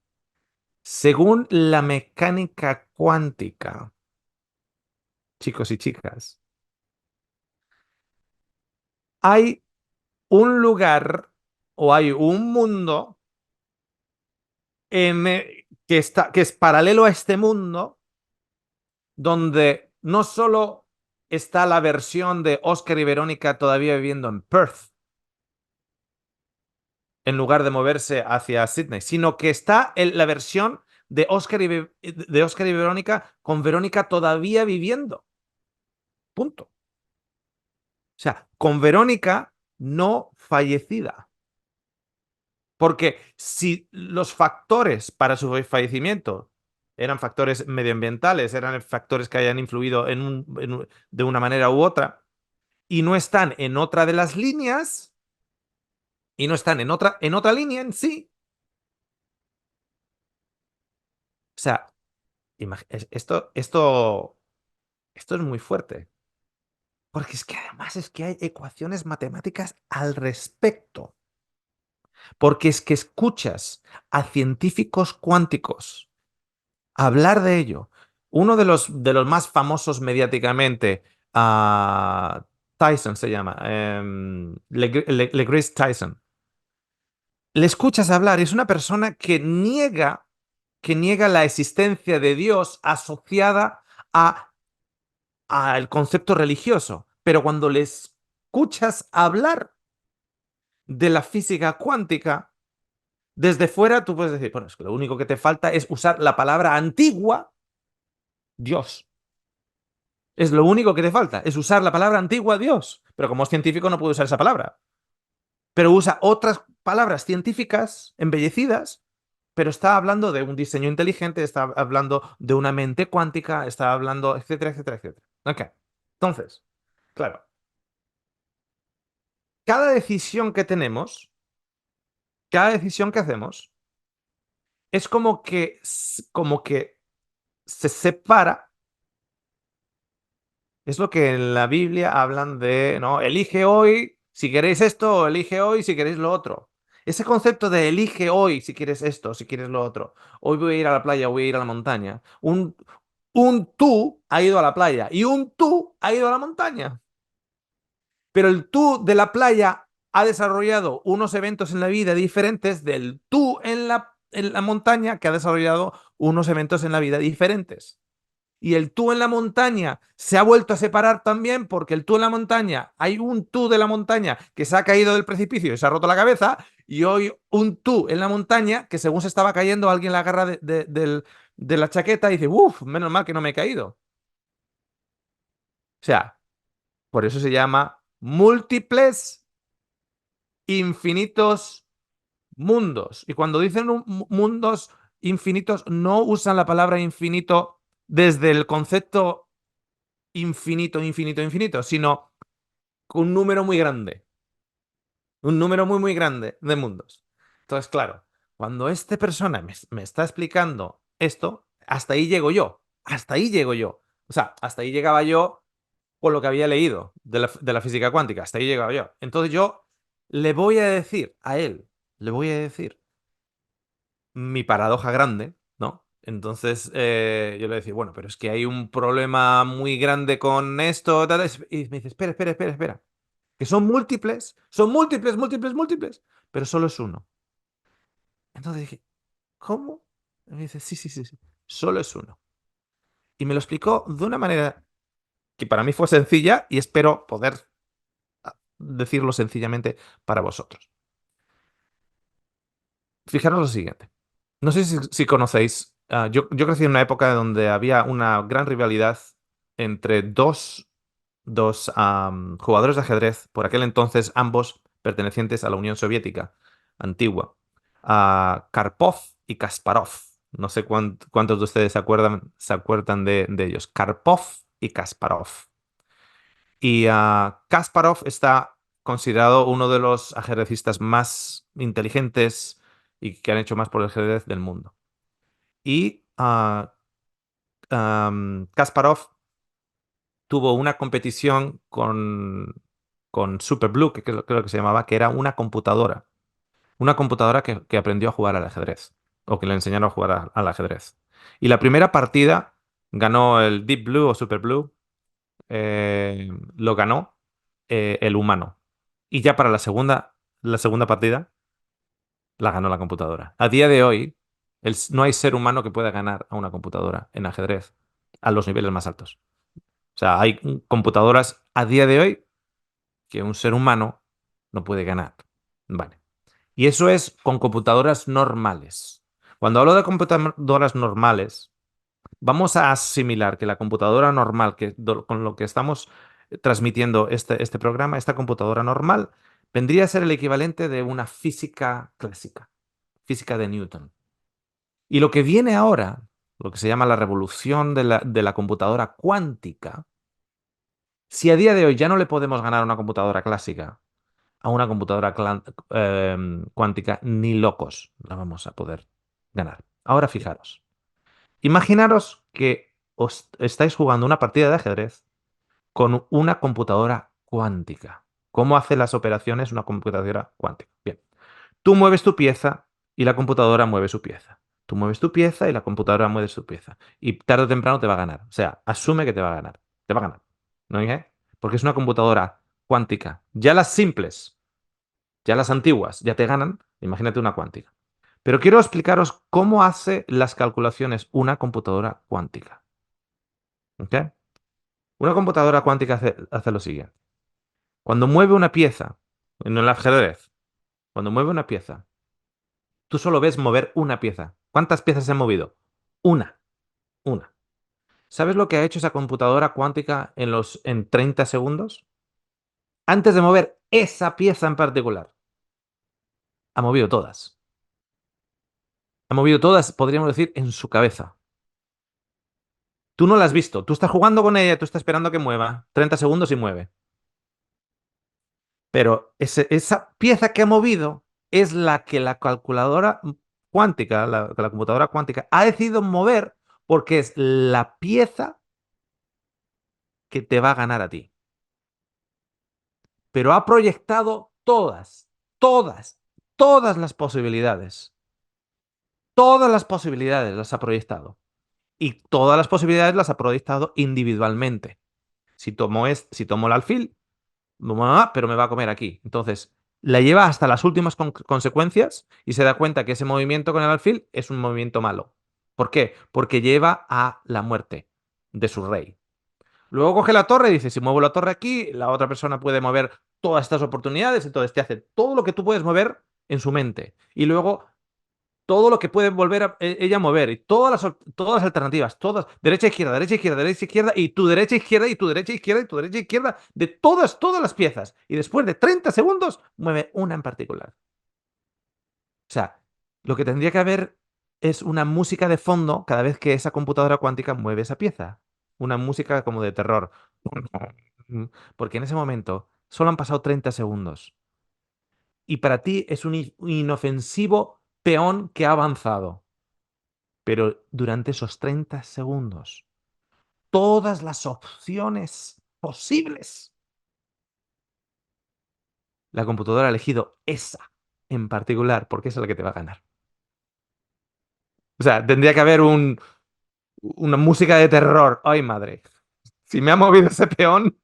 Según la mecánica cuántica, chicos y chicas, hay un lugar o hay un mundo que es paralelo a este mundo, donde no solo está la versión de Oscar y Verónica todavía viviendo en Perth, en lugar de moverse hacia Sydney, sino que está la versión de Oscar y Verónica con Verónica todavía viviendo. Punto. O sea, con Verónica no fallecida. Porque si los factores para su fallecimiento eran factores medioambientales, eran factores que hayan influido de una manera u otra, y no están en otra de las líneas, y no están en otra línea en sí, o sea, esto es muy fuerte. Porque es que además es que hay ecuaciones matemáticas al respecto. Porque es que escuchas a científicos cuánticos hablar de ello. Uno de los más famosos mediáticamente, Tyson se llama, LeGris Tyson. Le escuchas hablar y es una persona que niega la existencia de Dios asociada a, al concepto religioso. Pero cuando le escuchas hablar de la física cuántica, desde fuera tú puedes decir, bueno, es que lo único que te falta es usar la palabra antigua, Dios. Es lo único que te falta, es usar la palabra antigua, Dios. Pero como es científico no puede usar esa palabra. Pero usa otras palabras científicas embellecidas, pero está hablando de un diseño inteligente, está hablando de una mente cuántica, está hablando, etcétera, etcétera, etcétera. Ok. Entonces, claro, cada decisión que tenemos, cada decisión que hacemos, es como que se separa. Es lo que en la Biblia hablan de, ¿no? Elige hoy si queréis esto o elige hoy si queréis lo otro. Ese concepto de elige hoy si quieres esto, si quieres lo otro. Hoy voy a ir a la playa, voy a ir a la montaña. Un tú ha ido a la playa y un tú ha ido a la montaña. Pero el tú de la playa ha desarrollado unos eventos en la vida diferentes del tú en la montaña que ha desarrollado unos eventos en la vida diferentes. Y el tú en la montaña se ha vuelto a separar también porque el tú en la montaña, hay un tú de la montaña que se ha caído del precipicio y se ha roto la cabeza, y hoy un tú en la montaña que según se estaba cayendo alguien la agarra de la chaqueta y dice, uff, menos mal que no me he caído. O sea, por eso se llama múltiples infinitos mundos. Y cuando dicen mundos infinitos, no usan la palabra infinito desde el concepto infinito, infinito, infinito, sino con un número muy grande. Un número muy, muy grande de mundos. Entonces, claro, cuando esta persona me está explicando esto, hasta ahí llego yo. Hasta ahí llego yo. O sea, hasta ahí llegaba yo con lo que había leído de la física cuántica. Hasta ahí llegaba yo. Entonces yo le voy a decir a él, le voy a decir mi paradoja grande, ¿no? Entonces yo le decía, bueno, pero es que hay un problema muy grande con esto. Tal, y me dice, espera, espera, espera, espera. Que son múltiples, múltiples, múltiples, pero solo es uno. Entonces dije, ¿cómo? Y me dice, sí, sí, sí, sí, solo es uno. Y me lo explicó de una manera que para mí fue sencilla y espero poder decirlo sencillamente para vosotros. Fijaros lo siguiente. No sé si conocéis, yo crecí en una época donde había una gran rivalidad entre dos jugadores de ajedrez, por aquel entonces ambos pertenecientes a la Unión Soviética antigua, Karpov y Kasparov. No sé cuántos de ustedes se acuerdan de ellos. Karpov y Kasparov. Y Kasparov está considerado uno de los ajedrecistas más inteligentes y que han hecho más por el ajedrez del mundo. Y Kasparov tuvo una competición con Super Blue, que creo que se llamaba, que era una computadora. Una computadora que aprendió a jugar al ajedrez, o que le enseñaron a jugar al ajedrez. Y la primera partida ganó el Deep Blue o Super Blue, lo ganó el humano. Y ya para la segunda partida la ganó la computadora. A día de hoy, no hay ser humano que pueda ganar a una computadora en ajedrez a los niveles más altos. O sea, hay computadoras a día de hoy que un ser humano no puede ganar. Vale. Y eso es con computadoras normales. Cuando hablo de computadoras normales, vamos a asimilar que la computadora normal, con lo que estamos transmitiendo este programa, esta computadora normal, vendría a ser el equivalente de una física clásica, física de Newton. Y lo que viene ahora, lo que se llama la revolución de la computadora cuántica, si a día de hoy ya no le podemos ganar a una computadora clásica, a una computadora cuántica, ni locos la vamos a poder ganar. Ahora fijaros. Imaginaros que os estáis jugando una partida de ajedrez con una computadora cuántica. ¿Cómo hace las operaciones una computadora cuántica? Bien. Tú mueves tu pieza y la computadora mueve su pieza. Tú mueves tu pieza y la computadora mueve su pieza. Y tarde o temprano te va a ganar. O sea, asume que te va a ganar. Te va a ganar. ¿No? Porque es una computadora cuántica. Ya las simples, ya las antiguas, ya te ganan. Imagínate una cuántica. Pero quiero explicaros cómo hace las calculaciones una computadora cuántica. ¿Ok? Una computadora cuántica hace lo siguiente. Cuando mueve una pieza, en el ajedrez, cuando mueve una pieza, tú solo ves mover una pieza. ¿Cuántas piezas se han movido? Una. Una. ¿Sabes lo que ha hecho esa computadora cuántica en 30 segundos? Antes de mover esa pieza en particular, ha movido todas. Ha movido todas, podríamos decir, en su cabeza. Tú no la has visto. Tú estás jugando con ella, tú estás esperando que mueva. 30 segundos y mueve. Pero esa pieza que ha movido es la que la calculadora cuántica, la computadora cuántica, ha decidido mover porque es la pieza que te va a ganar a ti. Pero ha proyectado todas, todas las posibilidades. Todas las posibilidades las ha proyectado. Y todas las posibilidades las ha proyectado individualmente. Si tomo el alfil, pero me va a comer aquí. Entonces, la lleva hasta las últimas consecuencias y se da cuenta que ese movimiento con el alfil es un movimiento malo. ¿Por qué? Porque lleva a la muerte de su rey. Luego coge la torre y dice, si muevo la torre aquí, la otra persona puede mover todas estas oportunidades, entonces te hace todo lo que tú puedes mover en su mente. Y luego todo lo que puede volver a, ella a mover, y todas las alternativas, todas, derecha, izquierda, derecha, izquierda, derecha, izquierda, y tu derecha, izquierda, y tu derecha, izquierda, y tu derecha, izquierda, de todas las piezas. Y después de 30 segundos, mueve una en particular. O sea, lo que tendría que haber es una música de fondo cada vez que esa computadora cuántica mueve esa pieza. Una música como de terror. Porque en ese momento solo han pasado 30 segundos. Y para ti es un inofensivo peón que ha avanzado. Pero durante esos 30 segundos, todas las opciones posibles, la computadora ha elegido esa en particular, porque esa es la que te va a ganar. O sea, tendría que haber una música de terror. ¡Ay, madre! Si me ha movido ese peón,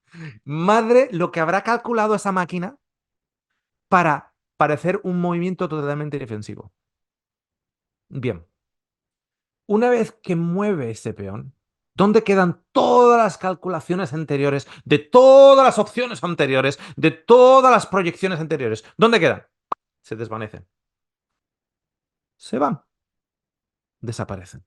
madre, lo que habrá calculado esa máquina para parecer un movimiento totalmente defensivo. Bien, una vez que mueve ese peón, ¿dónde quedan todas las calculaciones anteriores, de todas las opciones anteriores, de todas las proyecciones anteriores? ¿Dónde quedan? Se desvanecen. Se van. Desaparecen.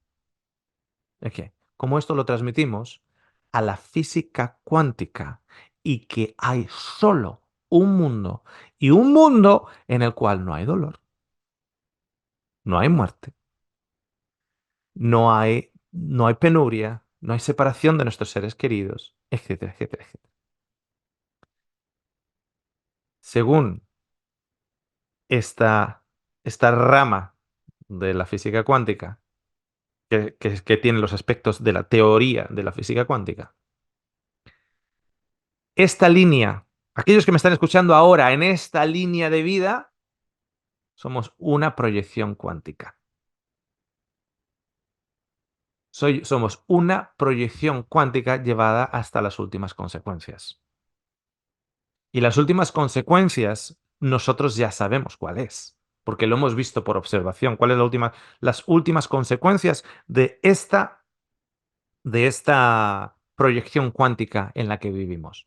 Es que, como esto lo transmitimos a la física cuántica y que hay solo un mundo y un mundo en el cual no hay dolor, no hay muerte, no hay penuria, no hay separación de nuestros seres queridos, etcétera, etcétera, etcétera. Según esta rama de la física cuántica, que tiene los aspectos de la teoría de la física cuántica, esta línea, aquellos que me están escuchando ahora en esta línea de vida, somos una proyección cuántica. Somos una proyección cuántica llevada hasta las últimas consecuencias. Y las últimas consecuencias, nosotros ya sabemos cuál es, porque lo hemos visto por observación. ¿Cuál es las últimas consecuencias de esta proyección cuántica en la que vivimos?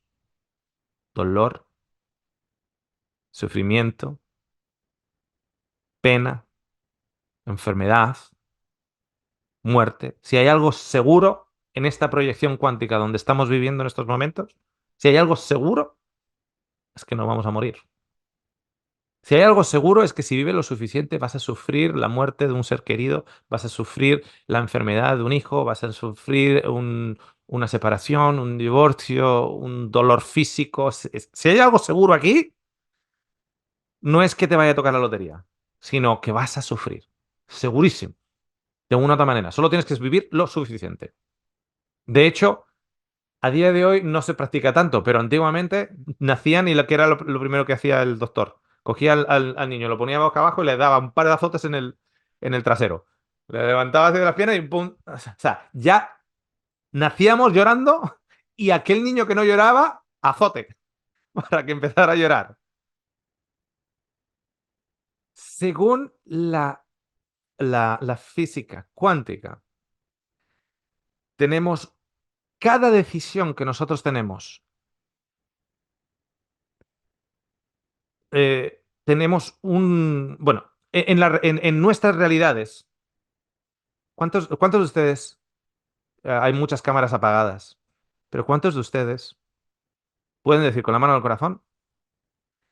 Dolor, sufrimiento, pena, enfermedad, muerte. Si hay algo seguro en esta proyección cuántica donde estamos viviendo en estos momentos, si hay algo seguro, es que no vamos a morir. Si hay algo seguro es que si vives lo suficiente vas a sufrir la muerte de un ser querido, vas a sufrir la enfermedad de un hijo, vas a sufrir una separación, un divorcio, un dolor físico. Si hay algo seguro aquí, no es que te vaya a tocar la lotería, sino que vas a sufrir. Segurísimo. De una u otra manera. Solo tienes que vivir lo suficiente. De hecho, a día de hoy no se practica tanto, pero antiguamente nacían y lo que era lo primero que hacía el doctor. Cogía al niño, lo ponía boca abajo y le daba un par de azotes en el trasero. Le levantaba así de las piernas y ¡pum! O sea, ya nacíamos llorando y aquel niño que no lloraba, azote, para que empezara a llorar. Según la física cuántica, tenemos cada decisión que nosotros tenemos tenemos bueno, en nuestras realidades, ¿cuántos de ustedes, hay muchas cámaras apagadas, pero cuántos de ustedes pueden decir con la mano al corazón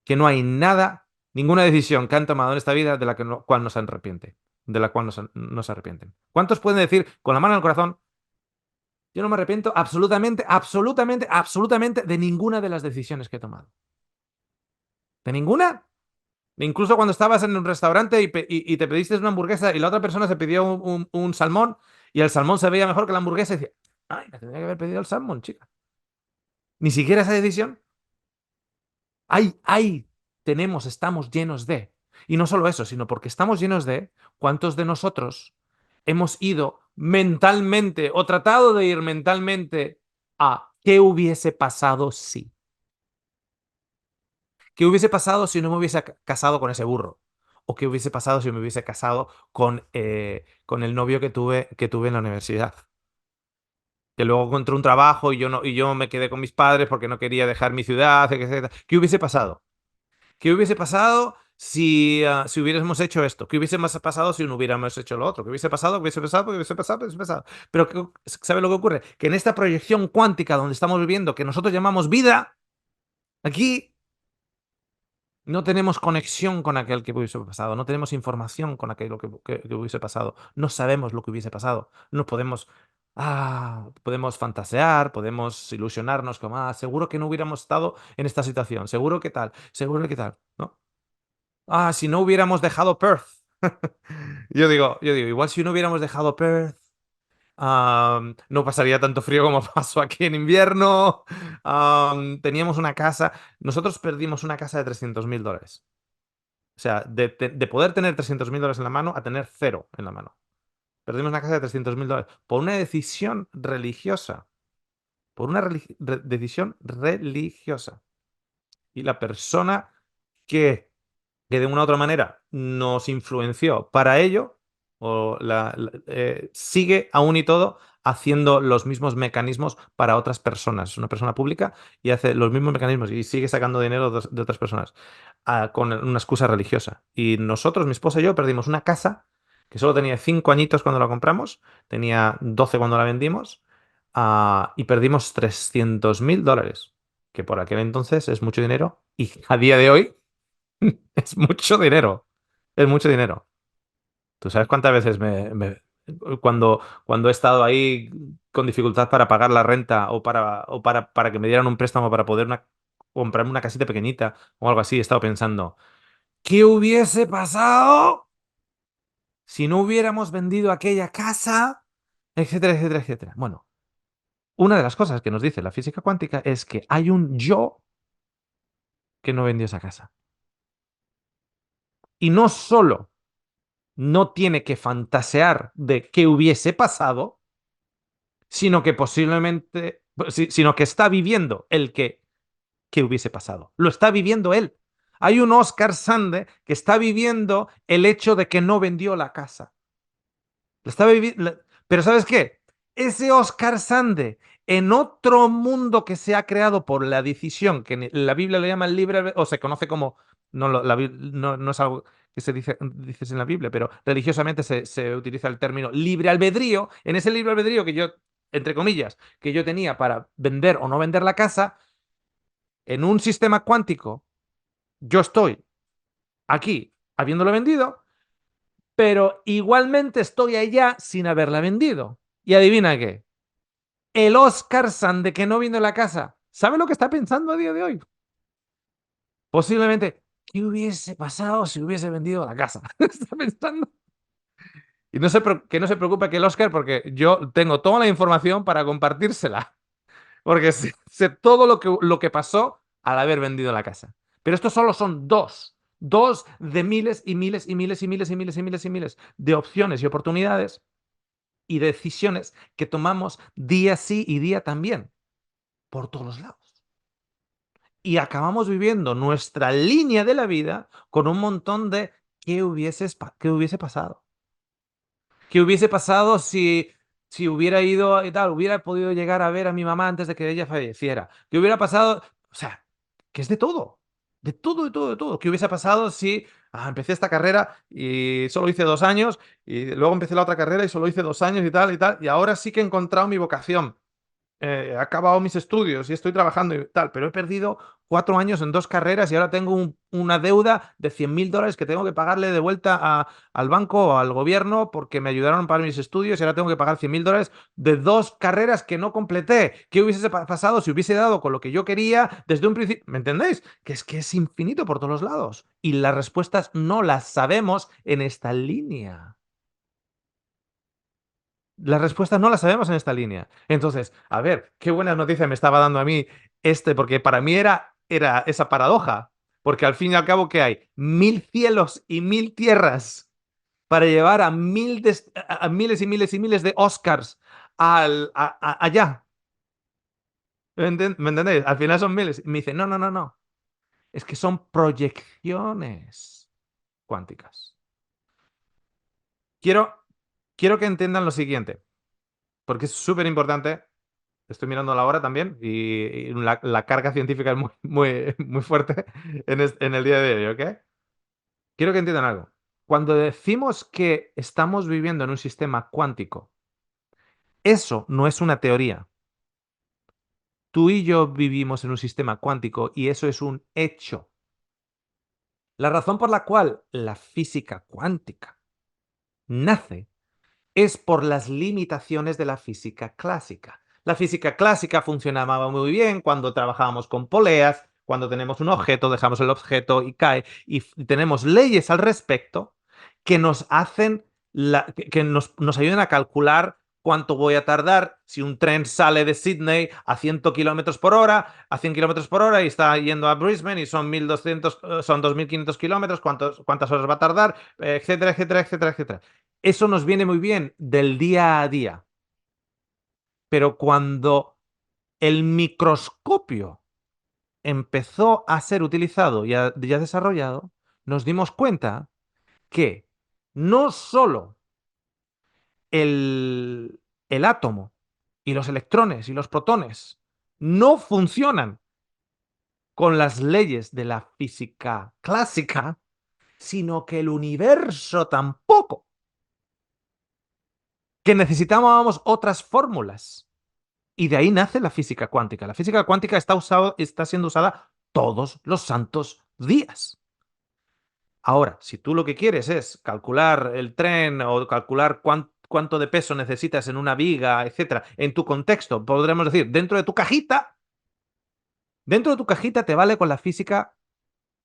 que no hay nada, ninguna decisión que han tomado en esta vida de la cual no se arrepiente, de la cual no se arrepienten? ¿Cuántos pueden decir con la mano al corazón, yo no me arrepiento absolutamente, absolutamente, absolutamente de ninguna de las decisiones que he tomado? ¿De ninguna? Incluso cuando estabas en un restaurante y te pediste una hamburguesa y la otra persona se pidió un salmón y el salmón se veía mejor que la hamburguesa y decía, ay, me tendría que haber pedido el salmón, chica. Ni siquiera esa decisión. Estamos llenos de. Y no solo eso, sino porque estamos llenos de, ¿cuántos de nosotros hemos ido mentalmente o tratado de ir mentalmente a qué hubiese pasado si? ¿Qué hubiese pasado si no me hubiese casado con ese burro? ¿O qué hubiese pasado si me hubiese casado con el novio que tuve en la universidad? Que luego encontré un trabajo y yo me quedé con mis padres porque no quería dejar mi ciudad, etcétera. ¿Qué hubiese pasado? ¿Qué hubiese pasado si hubiésemos hecho esto, qué hubiese más pasado si no hubiéramos hecho lo otro, qué hubiese pasado, qué hubiese pasado, qué hubiese pasado, qué hubiese pasado. Pero ¿sabe lo que ocurre? Que en esta proyección cuántica donde estamos viviendo, que nosotros llamamos vida, aquí no tenemos conexión con aquel que hubiese pasado, no tenemos información con aquello que hubiese pasado, no sabemos lo que hubiese pasado, no podemos, podemos fantasear, podemos ilusionarnos como, seguro que no hubiéramos estado en esta situación, seguro que tal, ¿no? Si no hubiéramos dejado Perth. Yo digo, igual si no hubiéramos dejado Perth, no pasaría tanto frío como pasó aquí en invierno. Teníamos una casa, nosotros perdimos una casa de $300.000. O sea, de poder tener $300.000 en la mano a tener cero en la mano. Perdimos una casa de $300.000 por una decisión religiosa. Por una decisión religiosa. Y la persona que de una u otra manera nos influenció para ello, sigue aún y todo haciendo los mismos mecanismos para otras personas. Es una persona pública y hace los mismos mecanismos y sigue sacando dinero de otras personas con una excusa religiosa. Y nosotros, mi esposa y yo, perdimos una casa que solo tenía 5 añitos cuando la compramos, tenía 12 cuando la vendimos, y perdimos $300.000, que por aquel entonces es mucho dinero y a día de hoy es mucho dinero. Es mucho dinero. ¿Tú sabes cuántas veces cuando he estado ahí con dificultad para pagar la renta para que me dieran un préstamo para poder comprarme una casita pequeñita o algo así, he estado pensando, ¿qué hubiese pasado si no hubiéramos vendido aquella casa? Etcétera, etcétera, etcétera. Bueno, una de las cosas que nos dice la física cuántica es que hay un yo que no vendió esa casa. Y no solo no tiene que fantasear de qué hubiese pasado, sino que posiblemente, sino que está viviendo el que hubiese pasado. Lo está viviendo él. Hay un Oscar Sande que está viviendo el hecho de que no vendió la casa. Lo está Pero ¿sabes qué? Ese Oscar Sande, en otro mundo que se ha creado por la decisión, que en la Biblia le llaman libre, o se conoce como, no es algo que se dices en la Biblia, pero religiosamente se utiliza el término libre albedrío. En ese libre albedrío que yo, entre comillas, que yo tenía para vender o no vender la casa, en un sistema cuántico, yo estoy aquí habiéndolo vendido, pero igualmente estoy allá sin haberla vendido. Y adivina qué, el Oscar San de que no vino a la casa, ¿sabe lo que está pensando a día de hoy? Posiblemente, ¿qué hubiese pasado si hubiese vendido la casa? Está pensando. Y que no se preocupe que el Oscar, porque yo tengo toda la información para compartírsela. Porque sé todo lo que pasó al haber vendido la casa. Pero estos solo son dos de miles y miles y miles y miles y miles y miles y miles de opciones y oportunidades y decisiones que tomamos día sí y día también, por todos los lados. Y acabamos viviendo nuestra línea de la vida con un montón de qué hubiese pasado. ¿Qué hubiese pasado si hubiera ido y tal, hubiera podido llegar a ver a mi mamá antes de que ella falleciera? ¿Qué hubiera pasado? O sea, que es de todo. De todo, de todo, de todo. ¿Qué hubiese pasado si empecé esta carrera y solo hice 2 años y luego empecé la otra carrera y solo hice 2 años y tal, y ahora sí que he encontrado mi vocación? He acabado mis estudios y estoy trabajando y tal, pero he perdido 4 años en 2 carreras y ahora tengo una deuda de $100.000 que tengo que pagarle de vuelta al banco o al gobierno porque me ayudaron para mis estudios y ahora tengo que pagar $100.000 de 2 carreras que no completé. ¿Qué hubiese pasado si hubiese dado con lo que yo quería desde un principio? ¿Me entendéis? Que es infinito por todos los lados. Y las respuestas no las sabemos en esta línea. Las respuestas no las sabemos en esta línea. Entonces, a ver, qué buenas noticias me estaba dando a mí porque para mí era esa paradoja. Porque al fin y al cabo, ¿qué hay? 1.000 cielos y 1.000 tierras para llevar a miles y miles y miles de Oscars allá. ¿Me entendéis? Al final son miles. Y me dice, no, no, no, no. Es que son proyecciones cuánticas. Quiero, quiero que entiendan lo siguiente, porque es súper importante. Estoy mirando la hora también y la carga científica es muy, muy, muy fuerte en el día de hoy, ¿ok? quiero que entiendan algo. Cuando decimos que estamos viviendo en un sistema cuántico, eso no es una teoría. Tú y yo vivimos en un sistema cuántico y eso es un hecho. La razón por la cual la física cuántica nace es por las limitaciones de la física clásica. La física clásica funcionaba muy bien cuando trabajábamos con poleas, cuando tenemos un objeto, dejamos el objeto y cae, y tenemos leyes al respecto que nos hacen, que nos ayudan a calcular cuánto voy a tardar si un tren sale de Sydney a 100 kilómetros por hora, a 100 kilómetros por hora y está yendo a Brisbane y son 1.200, son 2.500 kilómetros, cuántas horas va a tardar, etcétera, etcétera, etcétera, etcétera. Eso nos viene muy bien del día a día. Pero cuando el microscopio empezó a ser utilizado y a desarrollado, nos dimos cuenta que no solo el átomo y los electrones y los protones no funcionan con las leyes de la física clásica, sino que el universo tampoco, que necesitábamos otras fórmulas. Y de ahí nace la física cuántica. La física cuántica está siendo usada todos los santos días. Ahora, si tú lo que quieres es calcular el tren o calcular cuánto de peso necesitas en una viga, etcétera, en tu contexto, podremos decir, dentro de tu cajita te vale con la física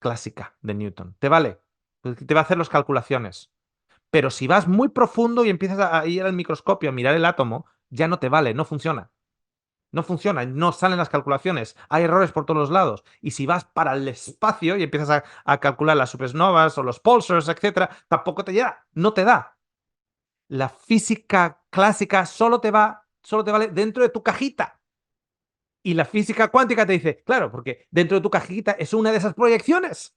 clásica de Newton. Te vale. Te va a hacer las calculaciones. Pero si vas muy profundo y empiezas a ir al microscopio a mirar el átomo, ya no te vale, no funciona. No funciona, no salen las calculaciones, hay errores por todos los lados. Y si vas para el espacio y empiezas a calcular las supernovas o los pulsars, etcétera, tampoco te llega, no te da. La física clásica solo te vale dentro de tu cajita. Y la física cuántica te dice, claro, porque dentro de tu cajita es una de esas proyecciones.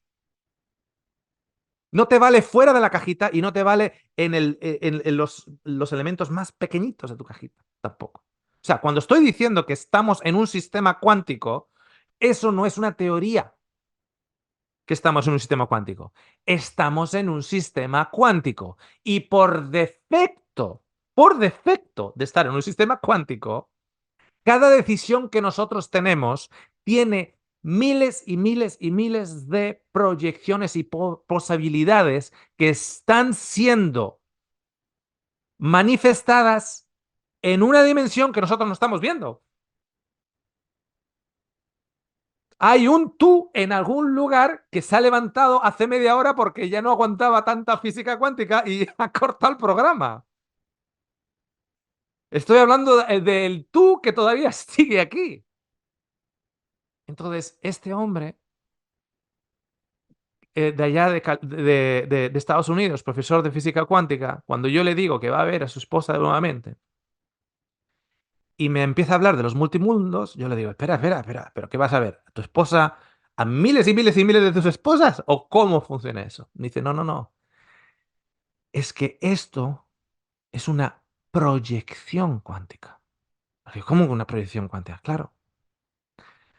No te vale fuera de la cajita y no te vale en los elementos más pequeñitos de tu cajita, tampoco. O sea, cuando estoy diciendo que estamos en un sistema cuántico, eso no es una teoría que estamos en un sistema cuántico. Estamos en un sistema cuántico. Y por defecto de estar en un sistema cuántico, cada decisión que nosotros tenemos tiene miles y miles y miles de proyecciones y posibilidades que están siendo manifestadas en una dimensión que nosotros no estamos viendo. Hay un tú en algún lugar que se ha levantado hace media hora porque ya no aguantaba tanta física cuántica y ha cortado el programa. Estoy hablando del tú que todavía sigue aquí. Entonces, este hombre de allá de Estados Unidos, profesor de física cuántica, cuando yo le digo que va a ver a su esposa nuevamente y me empieza a hablar de los multimundos, yo le digo, espera, espera, espera, ¿pero qué vas a ver? ¿A tu esposa? ¿A miles y miles y miles de tus esposas? ¿O cómo funciona eso? Me dice, no, no, no. Es que esto es una proyección cuántica. Digo, ¿cómo una proyección cuántica? Claro.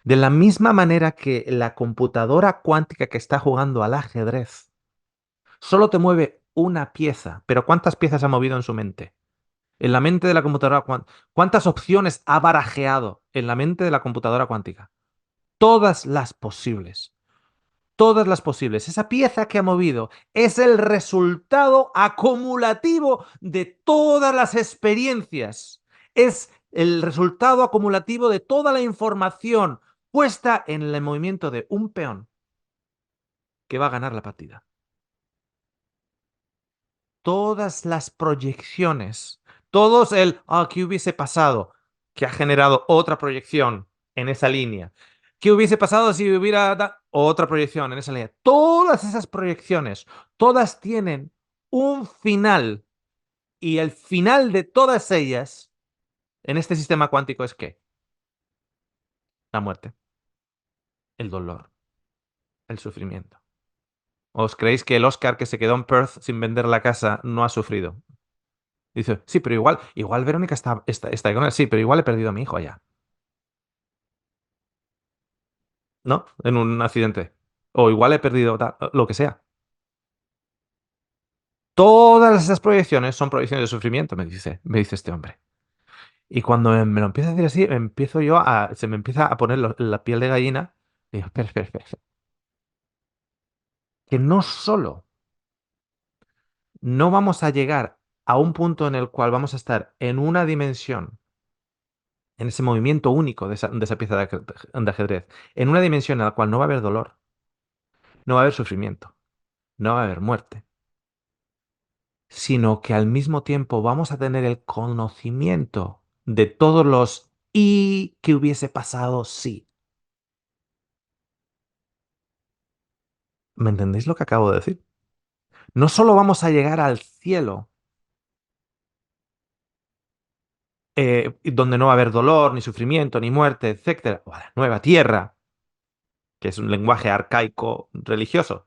De la misma manera que la computadora cuántica que está jugando al ajedrez solo te mueve una pieza, pero ¿cuántas piezas ha movido en su mente? En la mente de la computadora cuántica. ¿Cuántas opciones ha barajeado en la mente de la computadora cuántica? Todas las posibles. Todas las posibles. Esa pieza que ha movido es el resultado acumulativo de todas las experiencias. Es el resultado acumulativo de toda la información puesta en el movimiento de un peón que va a ganar la partida. Todas las proyecciones, todos ¿qué hubiese pasado? Que ha generado otra proyección en esa línea. ¿Qué hubiese pasado si hubiera otra proyección en esa línea? Todas esas proyecciones, todas tienen un final y el final de todas ellas en este sistema cuántico es ¿qué? La muerte, el dolor, el sufrimiento. ¿Os creéis que el Oscar que se quedó en Perth sin vender la casa no ha sufrido? Dice, sí, pero igual Verónica está con él. Sí, pero igual he perdido a mi hijo allá. ¿No? En un accidente. O igual he perdido lo que sea. Todas esas proyecciones son proyecciones de sufrimiento, me dice este hombre. Y cuando me lo empieza a decir así, se me empieza a poner la piel de gallina. Y digo, espera, espera, espera, espera. Que no solo no vamos a llegar a un punto en el cual vamos a estar en una dimensión, en ese movimiento único de esa pieza de ajedrez, en una dimensión en la cual no va a haber dolor, no va a haber sufrimiento, no va a haber muerte, sino que al mismo tiempo vamos a tener el conocimiento de todos los y que hubiese pasado si. ¿Me entendéis lo que acabo de decir? No solo vamos a llegar al cielo, donde no va a haber dolor, ni sufrimiento, ni muerte, etcétera, o a la nueva tierra, que es un lenguaje arcaico religioso,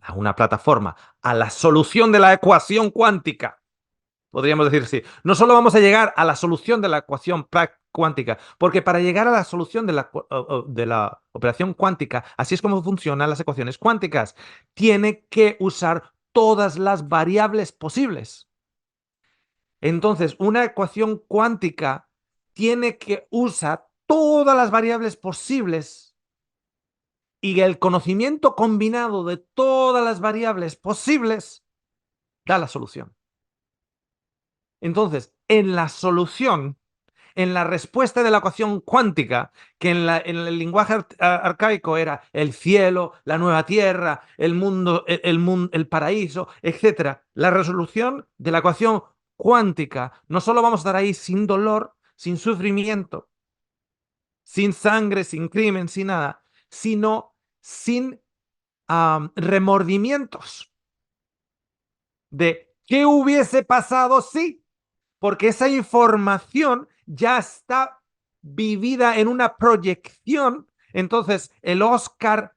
a una plataforma, a la solución de la ecuación cuántica. Podríamos decir sí. No solo vamos a llegar a la solución de la ecuación cuántica, porque para llegar a la solución de la operación cuántica, así es como funcionan las ecuaciones cuánticas, tiene que usar todas las variables posibles. Entonces, una ecuación cuántica tiene que usar todas las variables posibles y el conocimiento combinado de todas las variables posibles da la solución. Entonces, en la solución, en la respuesta de la ecuación cuántica, que en el lenguaje arcaico era el cielo, la nueva tierra, el mundo, el paraíso, etc. La resolución de la ecuación cuántica, no solo vamos a estar ahí sin dolor, sin sufrimiento, sin sangre, sin crimen, sin nada, sino sin remordimientos de qué hubiese pasado si, porque esa información ya está vivida en una proyección. Entonces, el Oscar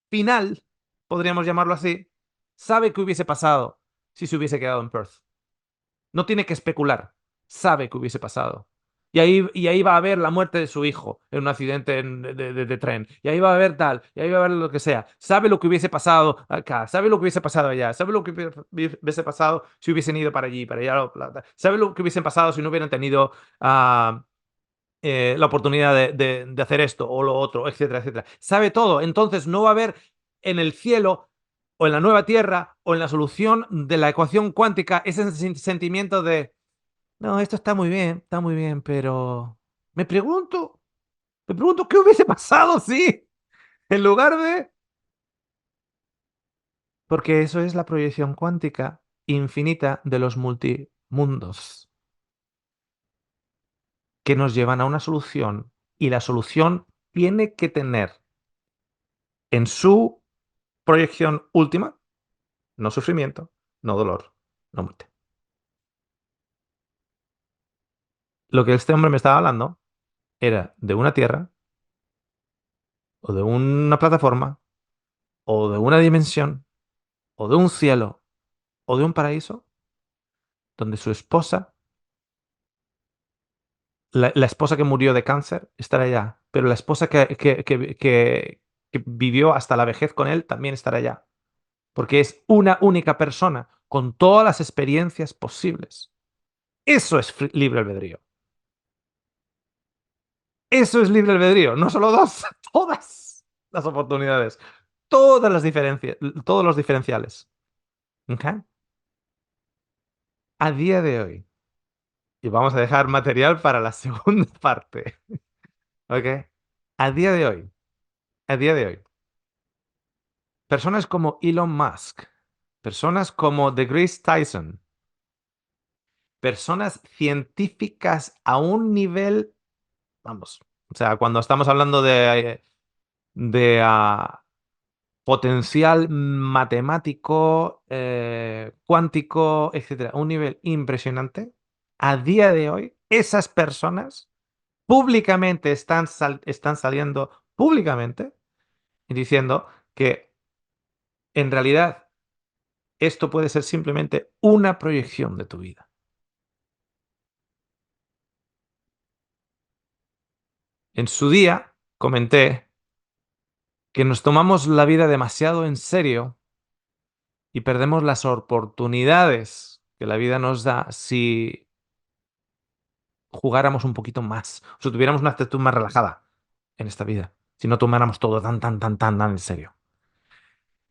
final, podríamos llamarlo así, sabe qué hubiese pasado si se hubiese quedado en Perth. No tiene que especular, sabe qué hubiese pasado. Y ahí va a haber la muerte de su hijo en un accidente de tren. Y ahí va a haber tal, y ahí va a haber lo que sea. Sabe lo que hubiese pasado acá, sabe lo que hubiese pasado allá, sabe lo que hubiese pasado si hubiesen ido para allí, para allá. Sabe lo que hubiesen pasado si no hubieran tenido la oportunidad de hacer esto o lo otro, etcétera, etcétera. Sabe todo. Entonces no va a haber en el cielo o en la nueva tierra o en la solución de la ecuación cuántica ese sentimiento de, no, esto está muy bien, pero me pregunto, me pregunto qué hubiese pasado si, en lugar de... Porque eso es la proyección cuántica infinita de los multimundos que nos llevan a una solución y la solución tiene que tener en su proyección última no sufrimiento, no dolor, no muerte. Lo que este hombre me estaba hablando era de una tierra o de una plataforma o de una dimensión o de un cielo o de un paraíso donde su esposa, la esposa que murió de cáncer, estará allá, pero la esposa que vivió hasta la vejez con él también estará allá, porque es una única persona con todas las experiencias posibles. Eso es libre albedrío. Eso es libre albedrío, no solo dos, todas las oportunidades, todas las diferencias, todos los diferenciales. ¿Ok? A día de hoy, y vamos a dejar material para la segunda parte. ¿Ok? A día de hoy, a día de hoy, personas como Elon Musk, personas como DeGrasse Tyson, personas científicas a un nivel, vamos, o sea, cuando estamos hablando de potencial matemático, cuántico, etcétera, a un nivel impresionante, a día de hoy, esas personas públicamente están saliendo públicamente y diciendo que en realidad esto puede ser simplemente una proyección de tu vida. En su día comenté que nos tomamos la vida demasiado en serio y perdemos las oportunidades que la vida nos da si jugáramos un poquito más, o si tuviéramos una actitud más relajada en esta vida, si no tomáramos todo tan en serio.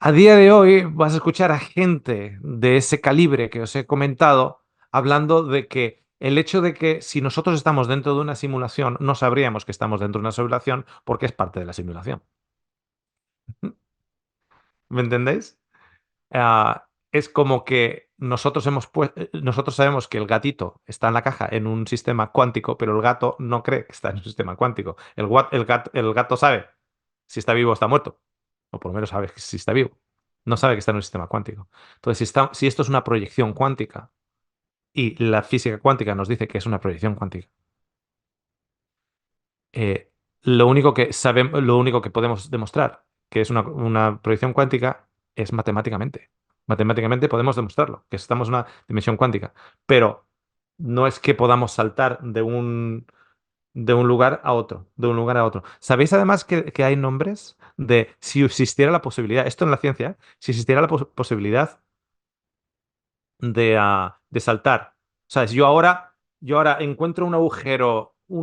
A día de hoy vas a escuchar a gente de ese calibre que os he comentado hablando de que el hecho de que si nosotros estamos dentro de una simulación, no sabríamos que estamos dentro de una simulación porque es parte de la simulación. ¿Me entendéis? Es como que nosotros sabemos que el gatito está en la caja en un sistema cuántico, pero el gato no cree que está en un sistema cuántico. El gato sabe si está vivo o está muerto, o por lo menos sabe si está vivo. No sabe que está en un sistema cuántico. Entonces, si esto es una proyección cuántica y la física cuántica nos dice que es una proyección cuántica, eh, lo único que podemos demostrar que es una proyección cuántica es matemáticamente. Matemáticamente podemos demostrarlo, que estamos en una dimensión cuántica, pero no es que podamos saltar de un lugar a otro, de un lugar a otro. ¿Sabéis además que hay nombres de si existiera la posibilidad, esto en la ciencia, si existiera la posibilidad de saltar? O sea, yo ahora encuentro un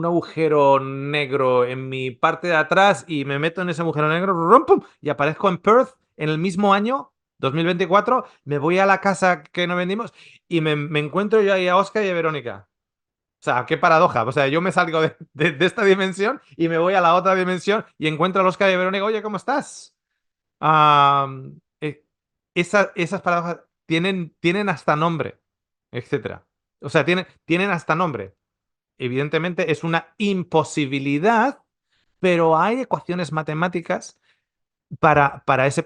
agujero negro en mi parte de atrás y me meto en ese agujero negro, ¡rum, pum! Y aparezco en Perth en el mismo año, 2024, me voy a la casa que nos vendimos y me encuentro yo ahí a Oscar y a Verónica. O sea, qué paradoja. O sea, yo me salgo de esta dimensión y me voy a la otra dimensión y encuentro a Oscar y a Verónica. Oye, ¿cómo estás? Ah, eh, esas paradojas tienen hasta nombre, etcétera. O sea, tienen hasta nombre. Evidentemente es una imposibilidad, pero hay ecuaciones matemáticas para ese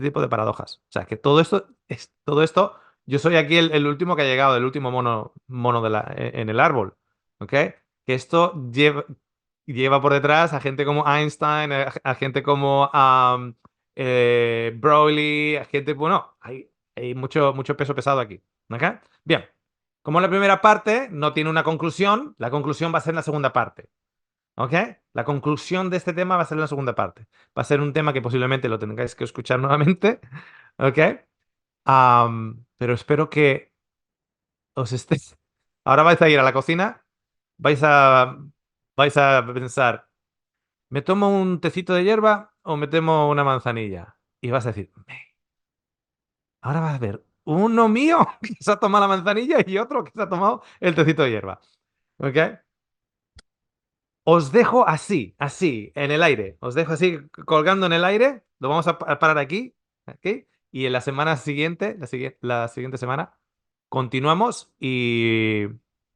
tipo de paradojas. O sea, que todo esto, yo soy aquí el último que ha llegado, el último mono en el árbol. ¿Ok? Que esto lleva por detrás a gente como Einstein, a gente como Broglio, a gente, bueno, hay mucho peso pesado aquí. ¿Ok? Bien. Como la primera parte no tiene una conclusión, la conclusión va a ser en la segunda parte. ¿Ok? La conclusión de este tema va a ser en la segunda parte. Va a ser un tema que posiblemente lo tengáis que escuchar nuevamente. ¿Ok? Pero espero que os estéis. Ahora vais a ir a la cocina, vais a, vais a pensar, ¿me tomo un tecito de hierba o me tomo una manzanilla? Y vas a decir, ahora vas a ver uno mío que se ha tomado la manzanilla y otro que se ha tomado el tecito de hierba. ¿Ok? Os dejo así, en el aire. Os dejo así colgando en el aire. Lo vamos a parar aquí. ¿Ok? Y en la semana siguiente, la siguiente semana, continuamos y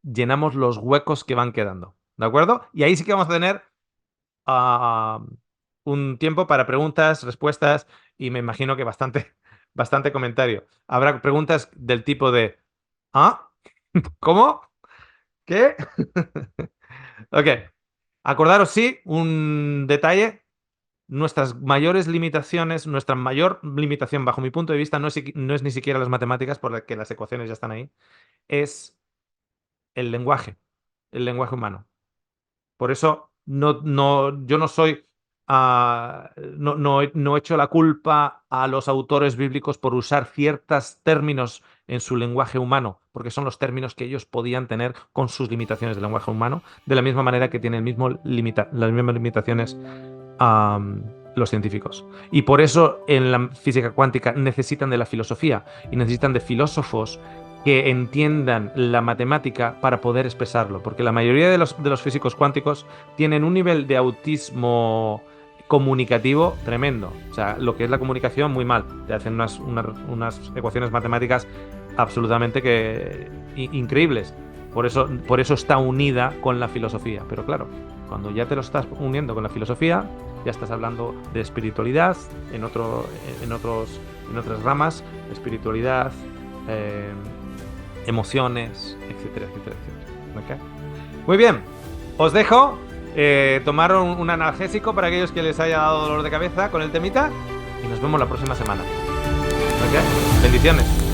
llenamos los huecos que van quedando. ¿De acuerdo? Y ahí sí que vamos a tener ah, un tiempo para preguntas, respuestas y me imagino que bastante comentario. Habrá preguntas del tipo de ¿ah? ¿Cómo? ¿Qué? Ok. Acordaros, sí, un detalle. Nuestras mayores limitaciones, nuestra mayor limitación, bajo mi punto de vista, no es ni siquiera las matemáticas, porque las ecuaciones ya están ahí, es el lenguaje humano. Por eso yo no soy, no echo la culpa a los autores bíblicos por usar ciertos términos en su lenguaje humano, porque son los términos que ellos podían tener con sus limitaciones del lenguaje humano, de la misma manera que tienen las mismas limitaciones a los científicos. Y por eso en la física cuántica necesitan de la filosofía y necesitan de filósofos que entiendan la matemática para poder expresarlo, porque la mayoría de los físicos cuánticos tienen un nivel de autismo comunicativo tremendo. O sea, lo que es la comunicación, muy mal. Te hacen unas ecuaciones matemáticas absolutamente increíbles. Por eso está unida con la filosofía. Pero claro, cuando ya te lo estás uniendo con la filosofía, ya estás hablando de espiritualidad en otras ramas, espiritualidad, emociones, etcétera, etcétera, etcétera. ¿Okay? Muy bien, os dejo tomar un analgésico para aquellos que les haya dado dolor de cabeza con el temita y nos vemos la próxima semana. ¿Okay? Bendiciones.